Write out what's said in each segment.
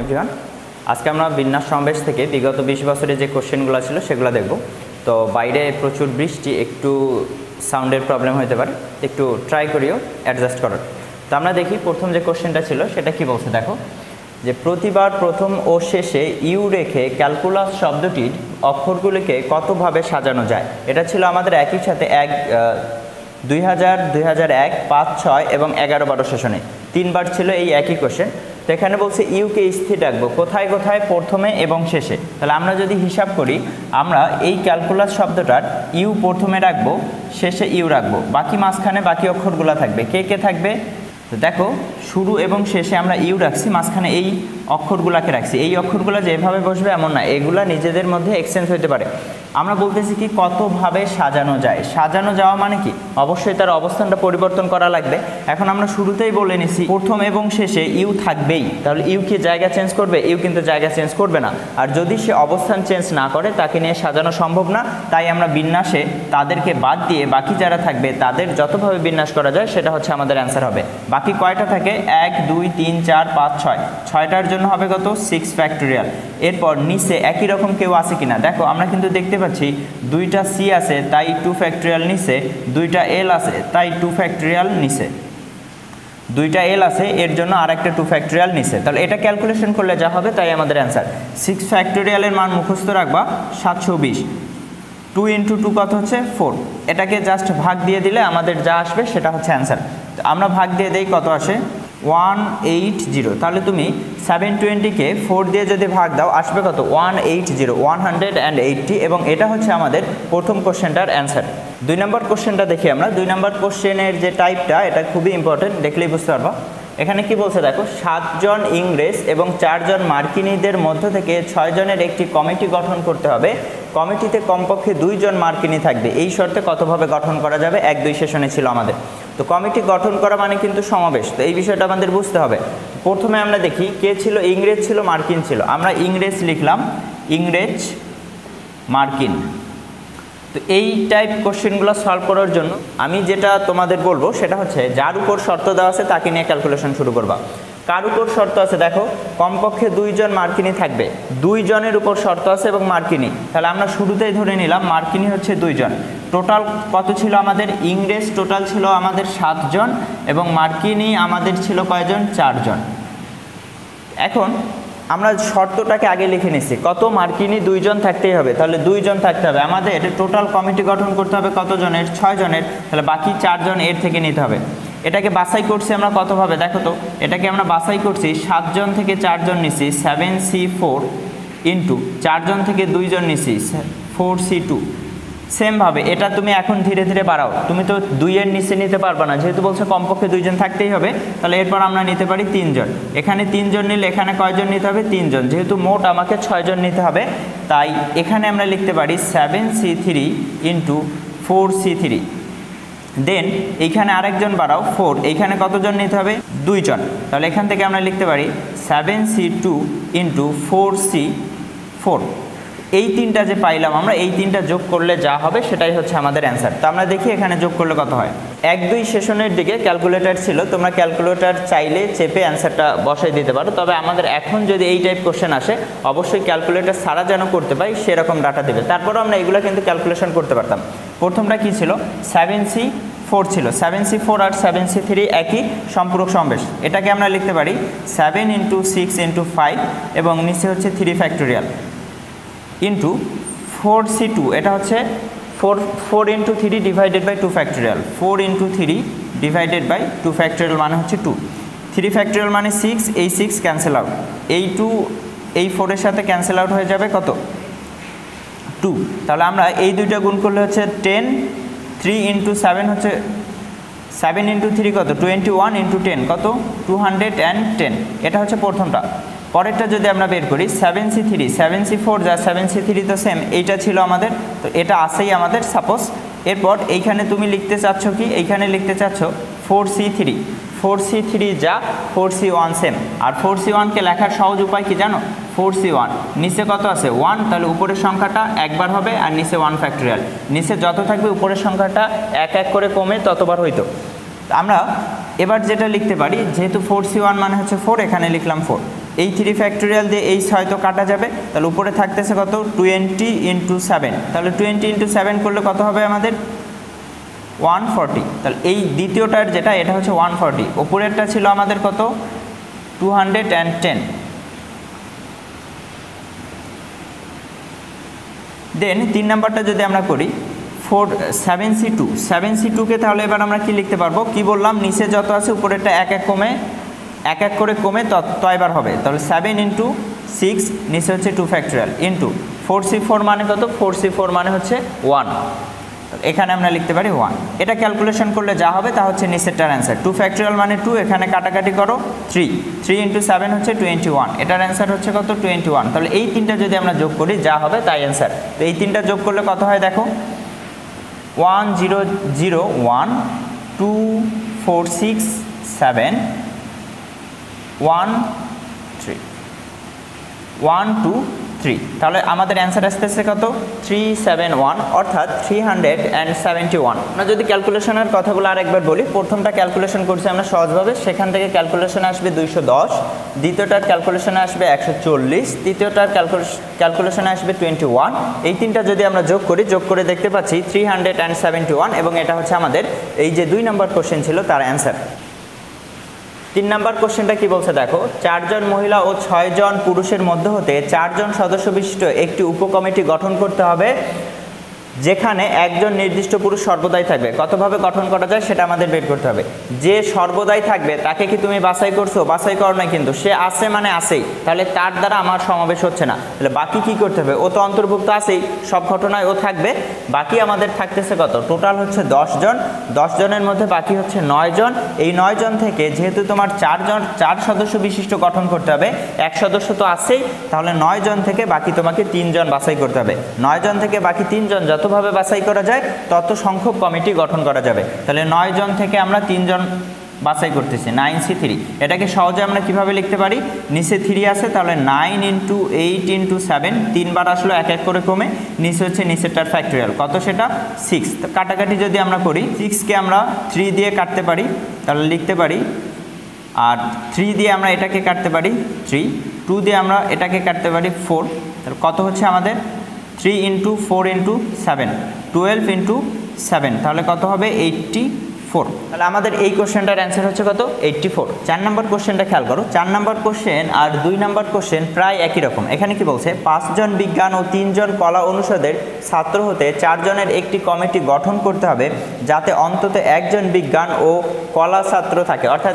Everyone. আজকে আমরা বিন্যাস সমাবেশ থেকে বিগত 20 বছরের যে কোশ্চেনগুলো ছিল সেগুলো দেখব। তো বাইরে প্রচুর বৃষ্টি, একটু সাউন্ডের প্রবলেম হতে পারে, একটু ট্রাই করিও অ্যাডজাস্ট করার। তো আমরা দেখি প্রথম যে কোশ্চেনটা ছিল সেটা কি বলছে, দেখো যে প্রতিবার প্রথম ও শেষে ইউ রেখে ক্যালকুলাস শব্দটির অক্ষরগুলিকে কতভাবে সাজানো যায়। এটা ছিল আমাদের একই সাথে 2000, 2001, 5, 6 এবং 11, 12 সেশনে 3 বার ছিল এই একই কোশ্চেন। তো এখানে বলছে ইউকে স্থির রাখবো কোথায় কোথায়, প্রথমে এবং শেষে। তাহলে আমরা যদি হিসাব করি, আমরা এই ক্যালকুলাস শব্দটার ইউ প্রথমে রাখবো, শেষে ইউ রাখবো, বাকি মাঝখানে বাকি অক্ষরগুলো থাকবে। কে কে থাকবে? তো দেখো শুরু এবং শেষে আমরা ইউ রাখছি, মাঝখানে এই অক্ষরগুলোকে রাখছি। এই অক্ষরগুলো যেভাবে বসবে এমন না, এগুলা নিজেদের মধ্যে এক্সচেঞ্জ হতে পারে। আমরা বলতেছি কি কতভাবে সাজানো যায়। সাজানো যাওয়া মানে কি, অবশ্যই তার অবস্থানটা পরিবর্তন করা লাগবে। এখন আমরা শুরুতেই বলে নিছি প্রথম এবং শেষে ইউ থাকবেই, তাহলে ইউ কি জায়গা চেঞ্জ করবে? ইউ কিন্তু জায়গা চেঞ্জ করবে না। আর যদি সে অবস্থান চেঞ্জ না করে, তাকে নিয়ে সাজানো সম্ভব না। তাই আমরা বিন্যাসে তাদেরকে বাদ দিয়ে বাকি যারা থাকবে তাদের যতভাবে বিন্যাস করা যায় সেটা হচ্ছে আমাদের অ্যান্সার হবে। বাকি কয়টা থাকে? 1, 2, 3, 4, 5, 6। 6টার জন্য হবে কত? 6 ফ্যাক্টোরিয়াল। এরপর নিচে একই রকম কেউ আছে কিনা দেখো, আমরা কিন্তু দেখতে পাচ্ছি 2টা সি আছে তাই 2 ফ্যাক্টোরিয়াল নিচে, 2টা এল আছে তাই 2 ফ্যাক্টোরিয়াল নিচে, 2টা এল আছে এর জন্য আর একটা 2 ফ্যাক্টোরিয়াল নিচে। তাহলে এটা ক্যালকুলেশন করলে যা হবে তাই আমাদের অ্যান্সার। 6 ফ্যাক্টোরিয়ালের মান মুখস্থ রাখবা 720। 2 × 2 কত হচ্ছে? 4। এটাকে জাস্ট ভাগ দিয়ে দিলে আমাদের যা আসবে সেটা হচ্ছে অ্যান্সার। আমরা ভাগ দিয়ে দেই, কত আসে? 180। তাহলে তুমি 720-কে 4 দিয়ে যদি ভাগ দাও আসবে কত? 180, 180। এবং এটা হচ্ছে আমাদের প্রথম কোশ্চেনটার অ্যান্সার। 2 নম্বর কোশ্চেনটা দেখি আমরা। 2 নম্বর কোশ্চেনের যে টাইপটা, এটা খুবই ইম্পর্টেন্ট, দেখলেই বুঝতে পারবা। এখানে কি বলছে দেখো, 7 জন ইংরেজ এবং 4 জন মার্কিনীদের মধ্য থেকে 6 জনের একটি কমিটি গঠন করতে হবে। কমিটিতে কমপক্ষে 2 জন মার্কিনী থাকবে। এই শর্তে কতভাবে গঠন করা যাবে? 1-2 সেশনে ছিল আমাদের। তো কমিটি গঠন করা মানে কিন্তু সমাবেশ, তো এই বিষয়টা আমাদের বুঝতে হবে। প্রথমে আমরা দেখি কে ছিল, ইংরেজ ছিল, মার্কিন ছিল। আমরা ইংরেজ লিখলাম, ইংরেজ, মার্কিন। তো এই টাইপ কোশ্চেনগুলো সলভ করার জন্য আমি যেটা তোমাদের বলবো সেটা হচ্ছে, যার উপর শর্ত দেওয়া আছে তাকে নিয়ে ক্যালকুলেশন শুরু করবা। কার উপর শর্ত আছে দেখো, কমপক্ষে 2 জন মার্কিনী থাকবে। 2 জনের উপর শর্ত আছে এবং মার্কিনী। তাহলে আমরা শুরুতেই ধরে নিলাম মার্কিনী হচ্ছে 2 জন। টোটাল কত ছিল আমাদের? ইংরেজ টোটাল ছিল আমাদের 7 জন এবং মার্কিনী আমাদের ছিল কয়জন? 4 জন। এখন আমরা শর্তটাকে আগে লিখে নিচ্ছি, কত? মার্কিনী 2 জন থাকতেই হবে। তাহলে 2 জন থাকতে হবে। আমাদের টোটাল কমিটি গঠন করতে হবে কত জনের? 6 জনের। তাহলে বাকি 4 জন এর থেকে নিতে হবে। এটাকে বাছাই করছি আমরা কতভাবে দেখো তো। এটাকে আমরা বাছাই করছি 7 জন থেকে 4 জন নিচ্ছি 7C4 ইন্টু 4 জন থেকে 2 জন নিচ্ছি 4C2। সেমভাবে এটা তুমি এখন ধীরে ধীরে বাড়াও। তুমি তো 2 এর নিচে নিতে পারবে না, যেহেতু বলছে কমপক্ষে 2 জন থাকতেই হবে। তাহলে এরপর আমরা নিতে পারি 3 জন। এখানে 3 জন নিলে এখানে কয়জন নিতে হবে? 3 জন। যেহেতু মোট আমাকে 6 জন নিতে হবে, তাই এখানে আমরা লিখতে পারি 7C3 ইন্টু 4C3। দেন এইখানে আরেকজন বাড়াও 4, এইখানে কতজন নিতে হবে? 2 জন। তাহলে এখান থেকে আমরা লিখতে পারি 7C2 ইন্টু 4C4। এই 3টা যে পাইলাম আমরা, এই 3টা যোগ করলে যা হবে সেটাই হচ্ছে আমাদের অ্যান্সার। তো আমরা দেখি এখানে যোগ করলে কত হয়। 1-2 সেশনের দিকে ক্যালকুলেটর ছিল, তোমরা ক্যালকুলেটর চাইলে চেপে অ্যান্সারটা বসাই দিতে পারো। তবে আমাদের এখন যদি এই টাইপ কোশ্চেন আসে, অবশ্যই ক্যালকুলেটর ছাড়া যেন করতে পাই সেরকম ডাটা দেবে। তারপরও আমরা এগুলো কিন্তু ক্যালকুলেশন করতে পারতাম। প্রথমটা কি ছিল? 7C4 ছিল। 7C4 আর 7C3 একই সম্পূরক সমাবেশ। এটাকে আমরা লিখতে পারি 7 × 6 × 5 এবং নিচে হচ্ছে 3 ফ্যাক্টোরিয়াল ইন্টু 4C2। এটা হচ্ছে 4 × 3 divided by 2 factorial. 4 × 3 divided by 2 factorial মানে হচ্ছে 2। 3 ফ্যাক্টোরিয়াল মানে 6, এই 6 ক্যান্সেল আউট, এই 2 এই 4-এর সাথে ক্যান্সেল আউট হয়ে যাবে কত? 2। তাহলে আমরা এই দুইটা গুণ করলে হচ্ছে 10। 3 × 7 হচ্ছে 7 × 3 কত? 21 × 10 কত? 210। এটা হচ্ছে প্রথমটা। পরেরটা যদি আমরা বের করি 7C3, 7C4 যা 7C3 তো সেম, এইটা ছিল আমাদের, তো এটা আসেই আমাদের সাপোজ। এরপর এইখানে তুমি লিখতে চাচ্ছ কি? এইখানে লিখতে চাচ্ছ 4C3। 4C3 যা 4C1 সেম। আর 4C1-কে লেখার সহজ উপায় কি জানো? 4C1 নিচে কত আছে? 1। তাহলে উপরের সংখ্যাটা একবার হবে আর নিচে 1 ফ্যাক্টোরিয়াল। নিচে যত থাকবে উপরের সংখ্যাটা এক এক করে কমে ততবার হইতো। আমরা এবার যেটা লিখতে পারি, যেহেতু 4C1 মানে হচ্ছে 4, এখানে লিখলাম 4। এই 3 ফ্যাক্টোরিয়াল দিয়ে এই 6 তো কাটা যাবে, তাহলে উপরে থাকতেছে কত 20 × 7, তাহলে 20 × 7 করলে কত হবে আমাদের 140। তাহলে এই দ্বিতীয়টার যেটা এটা হচ্ছে 140, উপরেরটা ছিল আমাদের কত 210। দেন 3 নাম্বারটা যদি আমরা করি 7C2কে তাহলে এবার আমরা কি লিখতে পারবো, কি বললাম নিচে যত আছে উপরেরটা এক এক করে কমে তয়বার হবে, তাহলে 7 × 6 নিচে হচ্ছে 2 ফ্যাক্টোরিয়াল ইন্টু 4C4 মানে কত 4C4 মানে হচ্ছে 1, এখানে আমরা লিখতে পারি 1। এটা ক্যালকুলেশন করলে যা হবে তা হচ্ছে নিচেরটার অ্যান্সার। 2 ফ্যাক্টোরিয়াল মানে 2, এখানে কাটাকাটি করো 3 × 7 হচ্ছে 21, এটার অ্যান্সার হচ্ছে কত 21। তাহলে এই তিনটা যদি আমরা যোগ করি যা হবে তাই অ্যান্সার। তো এই তিনটা যোগ করলে কত হয় দেখো 1 0 0 1 2 4 6 7 1 3 1 2 3, তাহলে আমাদের অ্যান্সার আসতেছে কত 371 অর্থাৎ 371। আমরা যদি ক্যালকুলেশনের কথাগুলো আরেকবার বলি, প্রথমটা ক্যালকুলেশন করছি আমরা সহজভাবে, সেখান থেকে ক্যালকুলেশন আসবে 210, দ্বিতীয়টার ক্যালকুলেশনে আসবে 140, তৃতীয়টার ক্যালকুলেশনে আসবে 21। এই তিনটা যদি আমরা যোগ করে দেখতে পাচ্ছি 371 এবং এটা হচ্ছে আমাদের এই যে 2 নম্বর কোশ্চেন ছিল তার অ্যান্সার। 3 নাম্বার কোশ্চেনটা কি বলছে দেখো, 4 জন মহিলা ও 6 জন পুরুষের মধ্য হতে 4 জন সদস্য বিশিষ্ট একটি উপকমিটি গঠন করতে হবে, যেখানে একজন নির্দিষ্ট পুরুষ সর্বদাই থাকবে। কতভাবে গঠন করা যায় সেটা আমাদের বের করতে হবে। যে সর্বদাই থাকবে তাকে কি তুমি বাছাই করছো? বাছাই করো না, কিন্তু সে আছে মানে আছেই, তাহলে তার দ্বারা আমার সমাবেশ হচ্ছে না, তাহলে বাকি কি করতে হবে, ও তো অন্তর্ভুক্ত আছেই, সব ঘটনায় ও থাকবে। বাকি আমাদের থাকতেছে কত, টোটাল হচ্ছে 10 জন, 10 জনের মধ্যে বাকি হচ্ছে 9 জন। এই 9 জন থেকে যেহেতু তোমার 4 সদস্য বিশিষ্ট গঠন করতে হবে, এক সদস্য তো আছেই, তাহলে 9 জন থেকে বাকি তোমাকে 3 জন বাছাই করতে হবে। 9 জন থেকে বাকি 3 জন যতভাবে বাছাই করা যায় তত সংখ্যক কমিটি গঠন করা যাবে। তাহলে 9 জন থেকে আমরা 3 জন বাছাই করতেছি, 9C3। এটাকে সহজে আমরা কিভাবে লিখতে পারি, নিচে 3 আছে, তাহলে 9 × 8 × 7, 3 বার আসলো এক এক করে কমে, নিচে হচ্ছে নিচেরটার ফ্যাক্টোরিয়াল কত সেটা 6। তো কাটাকাটি যদি আমরা করি 6কে আমরা 3 দিয়ে কাটতে পারি, তাহলে লিখতে পারি, আর 3 দিয়ে আমরা এটাকে কাটতে পারি 3, 2 দিয়ে আমরা এটাকে কাটতে পারি 4, তাহলে কত হচ্ছে আমাদের 3 × 4 × 7 12 × 7, তাহলে কত হবে 84। তাহলে আমাদের এই কোশ্চেনটার অ্যান্সার হচ্ছে কত 84। 4 নম্বর কোশ্চেনটা খেয়াল করো, 4 নম্বর কোশ্চেন আর 2 নম্বর কোশ্চেন প্রায় একই রকম। এখানে কি বলছে, 5 জন বিজ্ঞান ও 3 জন কলা অনুষদের ছাত্র হতে 4 জনের একটি কমিটি গঠন করতে হবে, যাতে অন্তত 1 জন বিজ্ঞান ও কলা ছাত্র থাকে, অর্থাৎ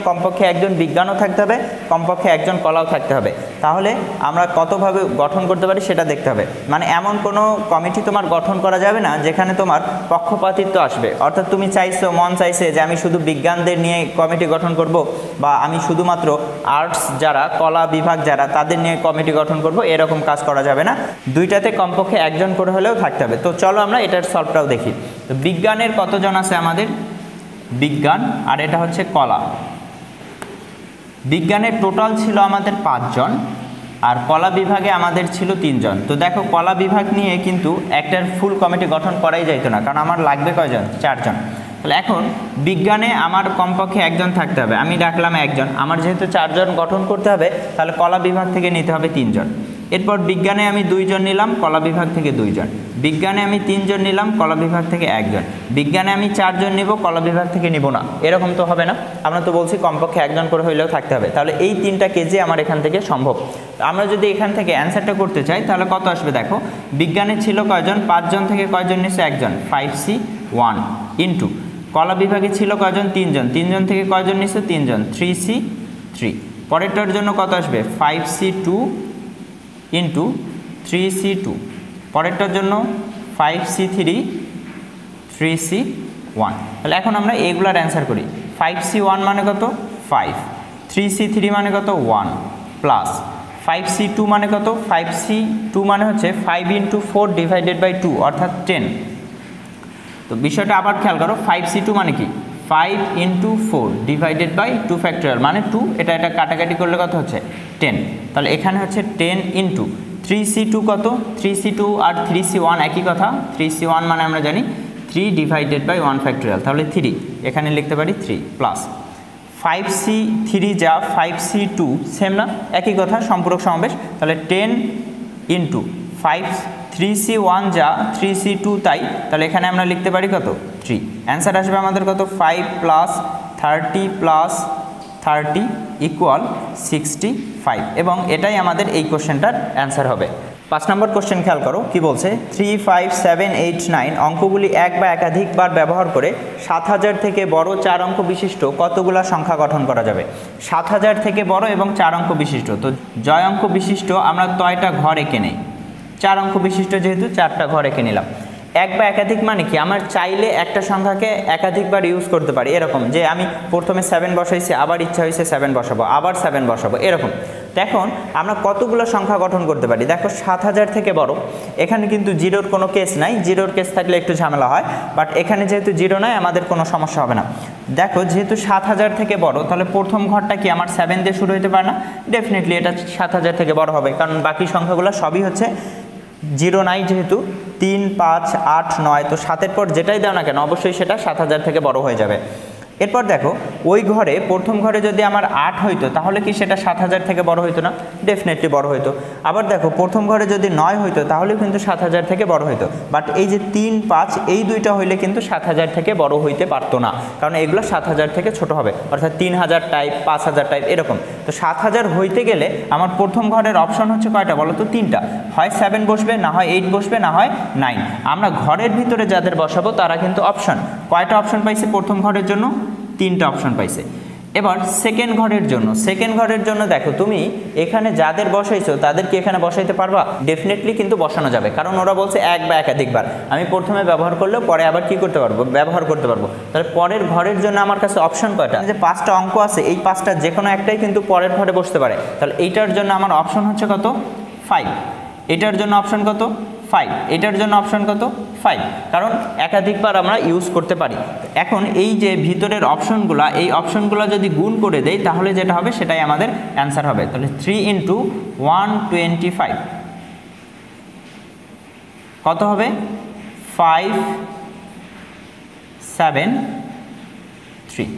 কমপক্ষে একজন বিজ্ঞানও থাকতে হবে, কমপক্ষে 1 জন কলাও থাকতে হবে। তাহলে আমরা কতভাবে গঠন করতে পারি সেটা দেখতে হবে। মানে এমন কোনো কমিটি তোমার গঠন করা যাবে না যেখানে তোমার পক্ষপাতিত্ব আসবে, অর্থাৎ তুমি মন চাইছে যে আমি শুধু বিজ্ঞানদের নিয়ে কমিটি গঠন করব, বা আমি শুধুমাত্র আর্টস যারা কলা বিভাগ যারা তাদের নিয়ে কমিটি গঠন করব, এরকম কাজ করা যাবে না। দুইটাতে কমপক্ষে 1 জন করে হলেও থাকতে হবে। তো চলো আমরা এটার সলভটাও দেখি। তো বিজ্ঞানের কতজন আছে আমাদের, বিজ্ঞান আর এটা হচ্ছে কলা, বিজ্ঞানের টোটাল ছিল আমাদের 5 জন, আর কলা বিভাগে আমাদের ছিল 3 জন। তো দেখো কলা বিভাগ নিয়ে কিন্তু একটার ফুল কমিটি গঠন করাই যাইতো না, কারণ আমার লাগবে কয়জন, 4 জন। তাহলে এখন বিজ্ঞানে আমার কমপক্ষে 1 জন থাকতে হবে, আমি রাখলাম 1 জন, আমার যেহেতু 4 জন গঠন করতে হবে তাহলে কলা বিভাগ থেকে নিতে হবে 3 জন। এরপর বিজ্ঞানে আমি 2 জন নিলাম, কলা বিভাগ থেকে 2 জন, বিজ্ঞানে আমি 3 জন নিলাম, কলা বিভাগ থেকে 1 জন, বিজ্ঞানে আমি 4 জন নিব, কলা বিভাগ থেকে নিব না, এরকম তো হবে না। আমরা তো বলছি কমপক্ষে 1 জন করে হইলেও থাকতে হবে, তাহলে এই 3টা কেজি আমার এখান থেকে সম্ভব। আমরা যদি এখান থেকে অ্যান্সারটা করতে চাই তাহলে কত আসবে দেখো, বিজ্ঞানে ছিল কয়জন, 5 জন থেকে কয়জন নিচ্ছে 1 জন, 5C1 ইন্টু কলা বিভাগে ছিল কয়জন, 3 জন, 3 জন থেকে কয়জন নিচ্ছে 3 জন, 3C3। পরেরটার জন্য কত আসবে 5C2 ইন্টু 3C2, পরেরটার জন্য 5C3 3C1। তাহলে এখন আমরা এগুলার অ্যান্সার করি। 5C1 মানে কত 5, 3C3 মানে কত 1, প্লাস 5C2 মানে কত, 5C2 মানে হচ্ছে 5 × 4 / 2 অর্থাৎ 10। তো বিষয়টা আবার খেয়াল করো, 5C2 মানে কি 5 × 4 / 2 ফ্যাক্টোরিয়াল মানে 2, এটা কাটাকাটি করলে কত হচ্ছে 10। তাহলে এখানে হচ্ছে 10 × 3C2 কত, 3C2 আর 3C1 একই কথা, 3C1 মানে আমরা জানি 3 / 1 ফ্যাক্টোরিয়াল, তাহলে 3 এখানে লিখতে পারি 3, প্লাস 5C3 যা 5C2 সেম না, একই কথা, সম্পূরক সমাবেশ। তাহলে 10 ইন্টু 5 3C1 যা 3C2 তাই, তাহলে এখানে আমরা লিখতে পারি কত 3। অ্যান্সার আসবে আমাদের কত 5 + 30 + 30 = 65 এবং এটাই আমাদের এই কোশ্চেনটার অ্যান্সার হবে। 5 নম্বর কোশ্চেন খেয়াল করো কি বলছে, 3, 5, 7, 8, 9 অঙ্কগুলি এক বা একাধিকবার ব্যবহার করে 7000 থেকে বড় 4 অঙ্ক বিশিষ্ট কতগুলা সংখ্যা গঠন করা যাবে। 7000 থেকে বড় এবং 4 অঙ্ক বিশিষ্ট, তো জয় অঙ্ক বিশিষ্ট আমরা তয়টা ঘর এঁকে নেই, 4 অঙ্ক বিশিষ্ট যেহেতু 4টা ঘর এঁকে নিলাম। এক বা একাধিক মানে কি, আমার চাইলে একটা সংখ্যাকে একাধিকবার ইউজ করতে পারি, এরকম যে আমি প্রথমে 7 বসাইছি, আবার ইচ্ছা হয়েছে 7 বসাবো, আবার 7 বসাবো, এরকম। এখন আমরা কতগুলো সংখ্যা গঠন করতে পারি, দেখো 7000 থেকে বড়, এখানে কিন্তু জিরোর কোনো কেস নাই, জিরোর কেস থাকলে একটু ঝামেলা হয়, বাট এখানে যেহেতু জিরো নাই আমাদের কোনো সমস্যা হবে না। দেখো যেহেতু 7000 থেকে বড়, তাহলে প্রথম ঘরটা কি আমার 7 দিয়ে শুরু হতে পারে না, ডেফিনেটলি এটা 7000 থেকে বড় হবে, কারণ বাকি সংখ্যাগুলো সবই হচ্ছে জিরো নাই, যেহেতু 3, 5, 8, 9, তো 7-এর পর যেটাই দাও না কেন অবশ্যই সেটা 7000 থেকে বড় হয়ে যাবে। এরপর দেখো ওই ঘরে প্রথম ঘরে যদি আমার 8 হইতো তাহলে কি সেটা 7000 থেকে বড় হইতো না, ডেফিনেটলি বড় হইতো। আবার দেখো প্রথম ঘরে যদি 9 হইতো তাহলেও কিন্তু 7000 থেকে বড় হইতো, বাট এই যে 3, 5 এই দুইটা হইলে কিন্তু 7000 থেকে বড় হইতে পারতো না, কারণ এগুলো 7000 থেকে ছোট হবে, অর্থাৎ 3000 টাইপ, 5000 টাইপ এরকম। তো 7000 হইতে গেলে আমার প্রথম ঘরের অপশন হচ্ছে কয়টা বলো তো, 3টা, হয় 7 বসবে, না হয় 8 বসবে, না হয় 9। আমরা ঘরের ভিতরে যাদের বসাবো তারা কিন্তু অপশন, কয়টা অপশন পাইছে প্রথম ঘরের জন্য, 3টা অপশন পাইছে। এবার সেকেন্ড ঘরের জন্য দেখো তুমি এখানে যাদের বসাইছো তাদের কি এখানে বসাইতে পারবা, ডেফিনেটলি কিন্তু বসানো যাবে, কারণ ওরা বলছে এক বা একাধিকবার, আমি প্রথমে ব্যবহার করলেও পরে আবার কি করতে পারবো, ব্যবহার করতে পারবো। তাহলে পরের ঘরের জন্য আমার কাছে অপশন কয়টা, যে 5টা অঙ্ক আছে, এই 5টা যে কোনো একটাই কিন্তু পরের ঘরে বসতে পারে, তাহলে এইটার জন্য আমার অপশন হচ্ছে কত 5, এটার জন্য অপশন কত 5, এটার জন্য অপশন কত 5, কারণ একাধিকবার আমরা ইউজ করতে পারি। এখন এই যে ভিতরের অপশনগুলো, এই অপশনগুলো যদি গুণ করে দেই তাহলে যেটা হবে সেটাই আমাদের অ্যান্সার হবে। তাহলে 3 × 125 কত হবে 5, 7, 3,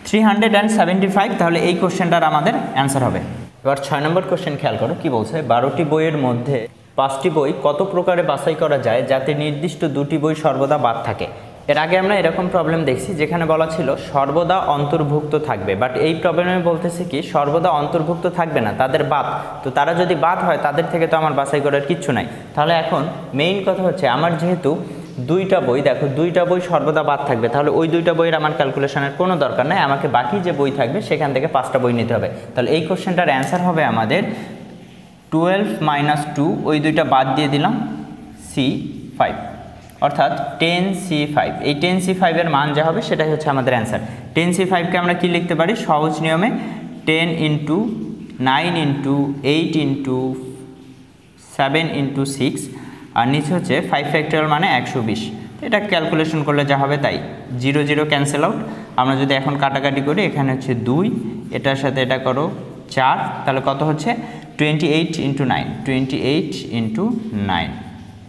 375, তাহলে এই কোশ্চেনটার আমাদের অ্যান্সার হবে। এবার 6 নম্বর কোশ্চেন খেয়াল করো কি বলছে, 12টি বইয়ের মধ্যে 5টি বই কত প্রকারে বাছাই করা যায় যাতে নির্দিষ্ট 2টি বই সর্বদা বাদ থাকে। এর আগে আমরা এরকম প্রবলেম দেখছি যেখানে বলা ছিল সর্বদা অন্তর্ভুক্ত থাকবে, বাট এই প্রবলেমে বলতেছে কি সর্বদা অন্তর্ভুক্ত থাকবে না, তাদের বাদ, তো তারা যদি বাদ হয় তাদের থেকে তো আমার বাছাই করার কিচ্ছু নাই। তাহলে এখন মেইন কথা হচ্ছে আমার যেহেতু 2টা বই, দেখো 2টা বই সর্বদা বাদ থাকবে, তাহলে ওই 2টা বইয়ের আমার ক্যালকুলেশনের কোনো দরকার নেই, আমাকে বাকি যে বই থাকবে সেখান থেকে 5টা বই নিতে হবে। তাহলে এই কোশ্চেনটার অ্যান্সার হবে আমাদের 12 - 2, ওই 2টা বাদ দিয়ে দিলাম C5, অর্থাৎ 10C5। এই 10C5 এর মান যা হবে সেটাই হচ্ছে আমাদের অ্যান্সার। 10C5কে আমরা কি লিখতে পারি, সহজ নিয়মে 10 × 9 × 8 × 7 × 6, আর নিচে হচ্ছে 5 ফ্যাক্টরিয়াল মানে 120। এটা ক্যালকুলেশন করলে যা হবে তাই, 0 0 ক্যান্সেল আউট। আমরা যদি এখন কাটাকাটি করি, এখানে হচ্ছে 2, এটার সাথে এটা করো 4, তাহলে কত হচ্ছে 28 × 9, 28 × 9,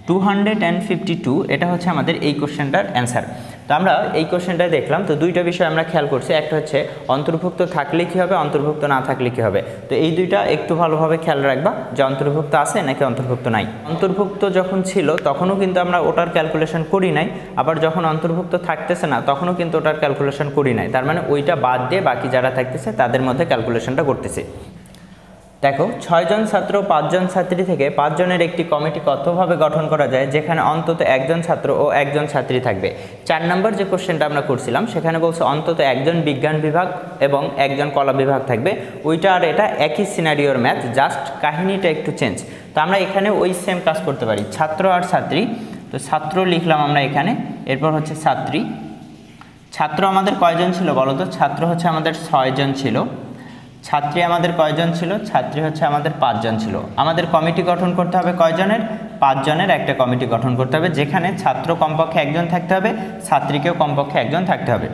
252। এটা হচ্ছে আমাদের এই কোশ্চেনটার অ্যান্সার। তো আমরা এই কোশ্চেনটা দেখলাম, তো 2টা বিষয় আমরা খেয়াল করছি, একটা হচ্ছে অন্তর্ভুক্ত থাকলে কী হবে, অন্তর্ভুক্ত না থাকলে কী হবে। তো এই 2টা একটু ভালোভাবে খেয়াল রাখবা যে অন্তর্ভুক্ত আছে নাকি অন্তর্ভুক্ত নাই। অন্তর্ভুক্ত যখন ছিল তখনও কিন্তু আমরা ওটার ক্যালকুলেশন করি নাই, আবার যখন অন্তর্ভুক্ত থাকতেছে না তখনও কিন্তু ওটার ক্যালকুলেশন করি নাই, তার মানে ওইটা বাদ দিয়ে বাকি যারা থাকতেছে তাদের মধ্যে ক্যালকুলেশনটা করতেছে। দেখো 6 জন ছাত্র 5 জন ছাত্রী থেকে 5 জনের একটি কমিটি কতভাবে গঠন করা যায় যেখানে অন্তত 1 জন ছাত্র ও 1 জন ছাত্রী থাকবে। 4 নম্বর যে কোশ্চেনটা আমরা করছিলাম সেখানে বলছে অন্তত 1 জন বিজ্ঞান বিভাগ এবং 1 জন কলা বিভাগ থাকবে। ওইটা আর এটা একই সিনারিওর ম্যাথ, জাস্ট কাহিনীটা একটু চেঞ্জ। তো আমরা এখানে ওই সেম কাজ করতে পারি, ছাত্র আর ছাত্রী। তো ছাত্র লিখলাম আমরা এখানে, এরপর হচ্ছে ছাত্রী। ছাত্র আমাদের কয়জন ছিল বলো তো, ছাত্র হচ্ছে আমাদের 6 জন ছিল, ছাত্রী আমাদের কয়জন ছিল, ছাত্রী হচ্ছে আমাদের 5 জন ছিল। আমাদের কমিটি গঠন করতে হবে কয়জনের, 5 জনের একটা কমিটি গঠন করতে হবে, যেখানে ছাত্র কমপক্ষে 1 জন থাকতে হবে, ছাত্রীকেও কমপক্ষে 1 জন থাকতে হবে।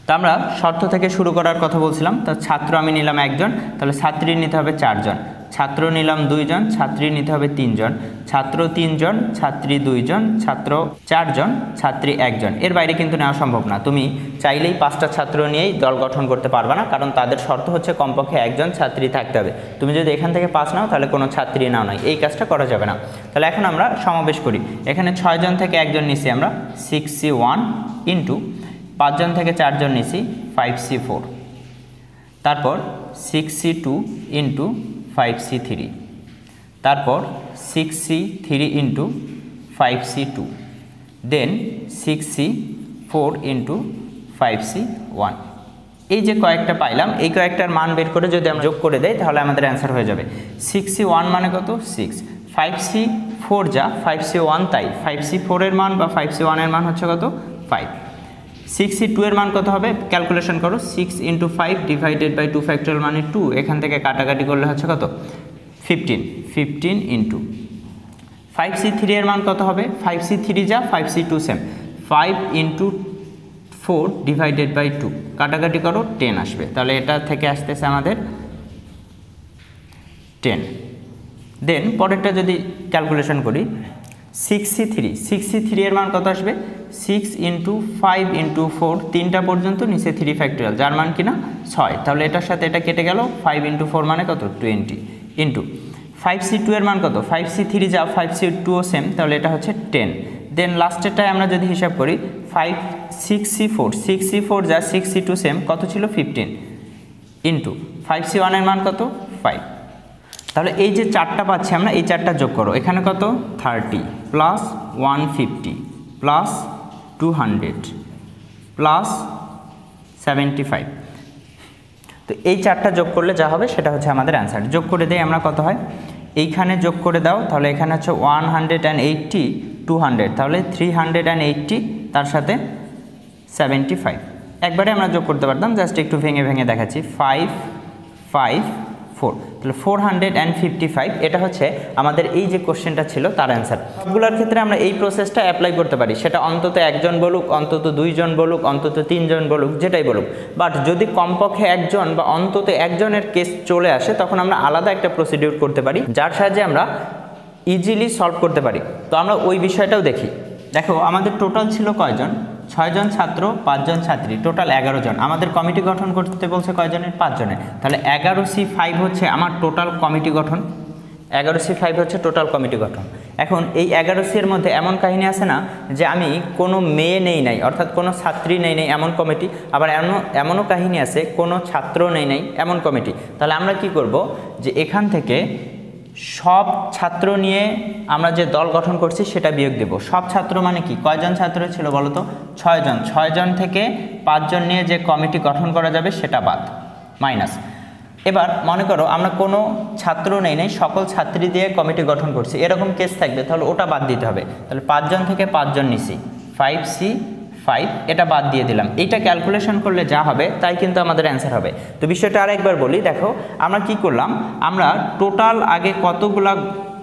তো আমরা শর্ত থেকে শুরু করার কথা বলছিলাম, তো ছাত্র আমি নিলাম 1 জন, তাহলে ছাত্রী নিতে হবে 4 জন। ছাত্র নিলাম 2 জন, ছাত্রী নিতে হবে 3 জন, ছাত্র 3 জন, ছাত্রী 2 জন, ছাত্র 4 জন, ছাত্রী 1 জন। এর বাইরে কিন্তু নেওয়া সম্ভব না। তুমি চাইলেই 5টা ছাত্র নিয়েই দল গঠন করতে পারবে না, কারণ তাদের শর্ত হচ্ছে কমপক্ষে 1 জন ছাত্রী থাকতে হবে। তুমি যদি এখান থেকে 5 নাও তাহলে কোনো ছাত্রী নাও নাই, এই কাজটা করা যাবে না। তাহলে এখন আমরা সমাবেশ করি। এখানে 6 জন থেকে 1 জন নিছি আমরা 6C1 ইন্টু 5 জন থেকে 4 জন নিছি 5C4, তারপর 6C2 ইন্টু 5C3, তারপর 6C3 ইন্টু 5C2, দেন 6C4 ইন্টু 5C1। এই যে কয়েকটা পাইলাম, এই কয়েকটার মান বের করে যদি আমরা যোগ করে দেই তাহলে আমাদের অ্যান্সার হয়ে যাবে। 6C1 মানে কত? 6। 5C4 যা 5C1 তাই, 5C4 এর মান বা 5C1 এর মান হচ্ছে কত? 5। 6C2 এর মান কত হবে? ক্যালকুলেশন করো। 6 ইন্টু 5 ডিভাইডেড বাই 2 ফ্যাক্টরিয়াল মানে 2, এখান থেকে কাটাকাটি করলে হচ্ছে কত? 15। 15 ইন্টু 5C3 এর মান কত হবে? 5C3 যা 5C2 same, 5 into 4 divided by 2, কাটাকাটি করো 10 আসবে। তাহলে এটা থেকে আসতেছে আমাদের 10। দেন পরেরটা যদি ক্যালকুলেশন করি 6C3 এর মান কত আসবে? 6 ইন্টু 5 ইন্টু 4, 3টা পর্যন্ত নিচে 3 ফ্যাক্টরিয়াল, যার মান কিনা 6। তাহলে এটার সাথে এটা কেটে গেল, 5 ইন্টু 4 মানে কত? 20 ইন্টু 5C2 এর মান কত? 5C3 যা 5C2ও সেম, তাহলে এটা হচ্ছে 10। দেন লাস্টেরটায় আমরা যদি হিসাব করি 6C4 যা 6C2 সেম, কত ছিল? 15 ইন্টু 5C1 এর মান কত? 5। তাহলে এই যে 4টা পাচ্ছি আমরা, এই 4টা যোগ করো। এখানে কত? 30 প্লাস 150 প্লাস 200 প্লাস 75। তো এই 4টা যোগ করলে যা হবে সেটা হচ্ছে আমাদের অ্যান্সার। যোগ করে দেই আমরা, কত হয়? এইখানে যোগ করে দাও, তাহলে এখানে হচ্ছে 180 200, তাহলে 380, তার সাথে 75। একবারে আমরা যোগ করতে পারতাম, জাস্ট একটু ভেঙে ভেঙে দেখাচ্ছি। 5 5 4, তাহলে 455। এটা হচ্ছে আমাদের এই যে কোশ্চেনটা ছিল তার অ্যান্সার। সবগুলোর ক্ষেত্রে আমরা এই প্রসেসটা অ্যাপ্লাই করতে পারি, সেটা অন্তত 1 জন বলুক, অন্তত 2 জন বলুক, অন্তত 3 জন বলুক, যেটাই বলুক। বাট যদি কমপক্ষে 1 জন বা অন্তত 1 জনের কেস চলে আসে, তখন আমরা আলাদা একটা প্রসিডিউর করতে পারি, যার সাহায্যে আমরা ইজিলি সলভ করতে পারি। তো আমরা ওই বিষয়টাও দেখি। দেখো আমাদের টোটাল ছিল কয়জন? 6 জন ছাত্র, 5 জন ছাত্রী, টোটাল 11 জন। আমাদের কমিটি গঠন করতে বলছে কয়জনের? 5 জনের। তাহলে 11C5 হচ্ছে আমার টোটাল কমিটি গঠন। 11C5 হচ্ছে টোটাল কমিটি গঠন। এখন এই 11C এর মধ্যে এমন কাহিনী আছে না যে আমি কোনো মেয়ে নেই নাই, অর্থাৎ কোনো ছাত্রী নেই নাই এমন কমিটি, আবার এমনও কাহিনী আছে কোনো ছাত্র নেই নাই এমন কমিটি। তাহলে আমরা কি করব, যে এখান থেকে সব ছাত্র নিয়ে আমরা যে দল গঠন করছি সেটা বিয়োগ দেব। সব ছাত্র মানে কি? কয়জন ছাত্র ছিল বলো তো? 6 জন। 6 জন থেকে 5 জন নিয়ে যে কমিটি গঠন করা যাবে সেটা বাদ, মাইনাস। এবার মনে করো আমরা কোনো ছাত্র নেই সকল ছাত্রী দিয়ে কমিটি গঠন করছি, এরকম কেস থাকবে, তাহলে ওটা বাদ দিতে হবে। তাহলে 5 জন থেকে 5 জন নিছি, 5C5, এটা বাদ দিয়ে দিলাম। এইটা ক্যালকুলেশন করলে যা হবে তাই কিন্তু আমাদের অ্যান্সার হবে। তো বিষয়টা আরেকবার বলি, দেখো আমরা কি করলাম, আমরা টোটাল আগে কতগুলা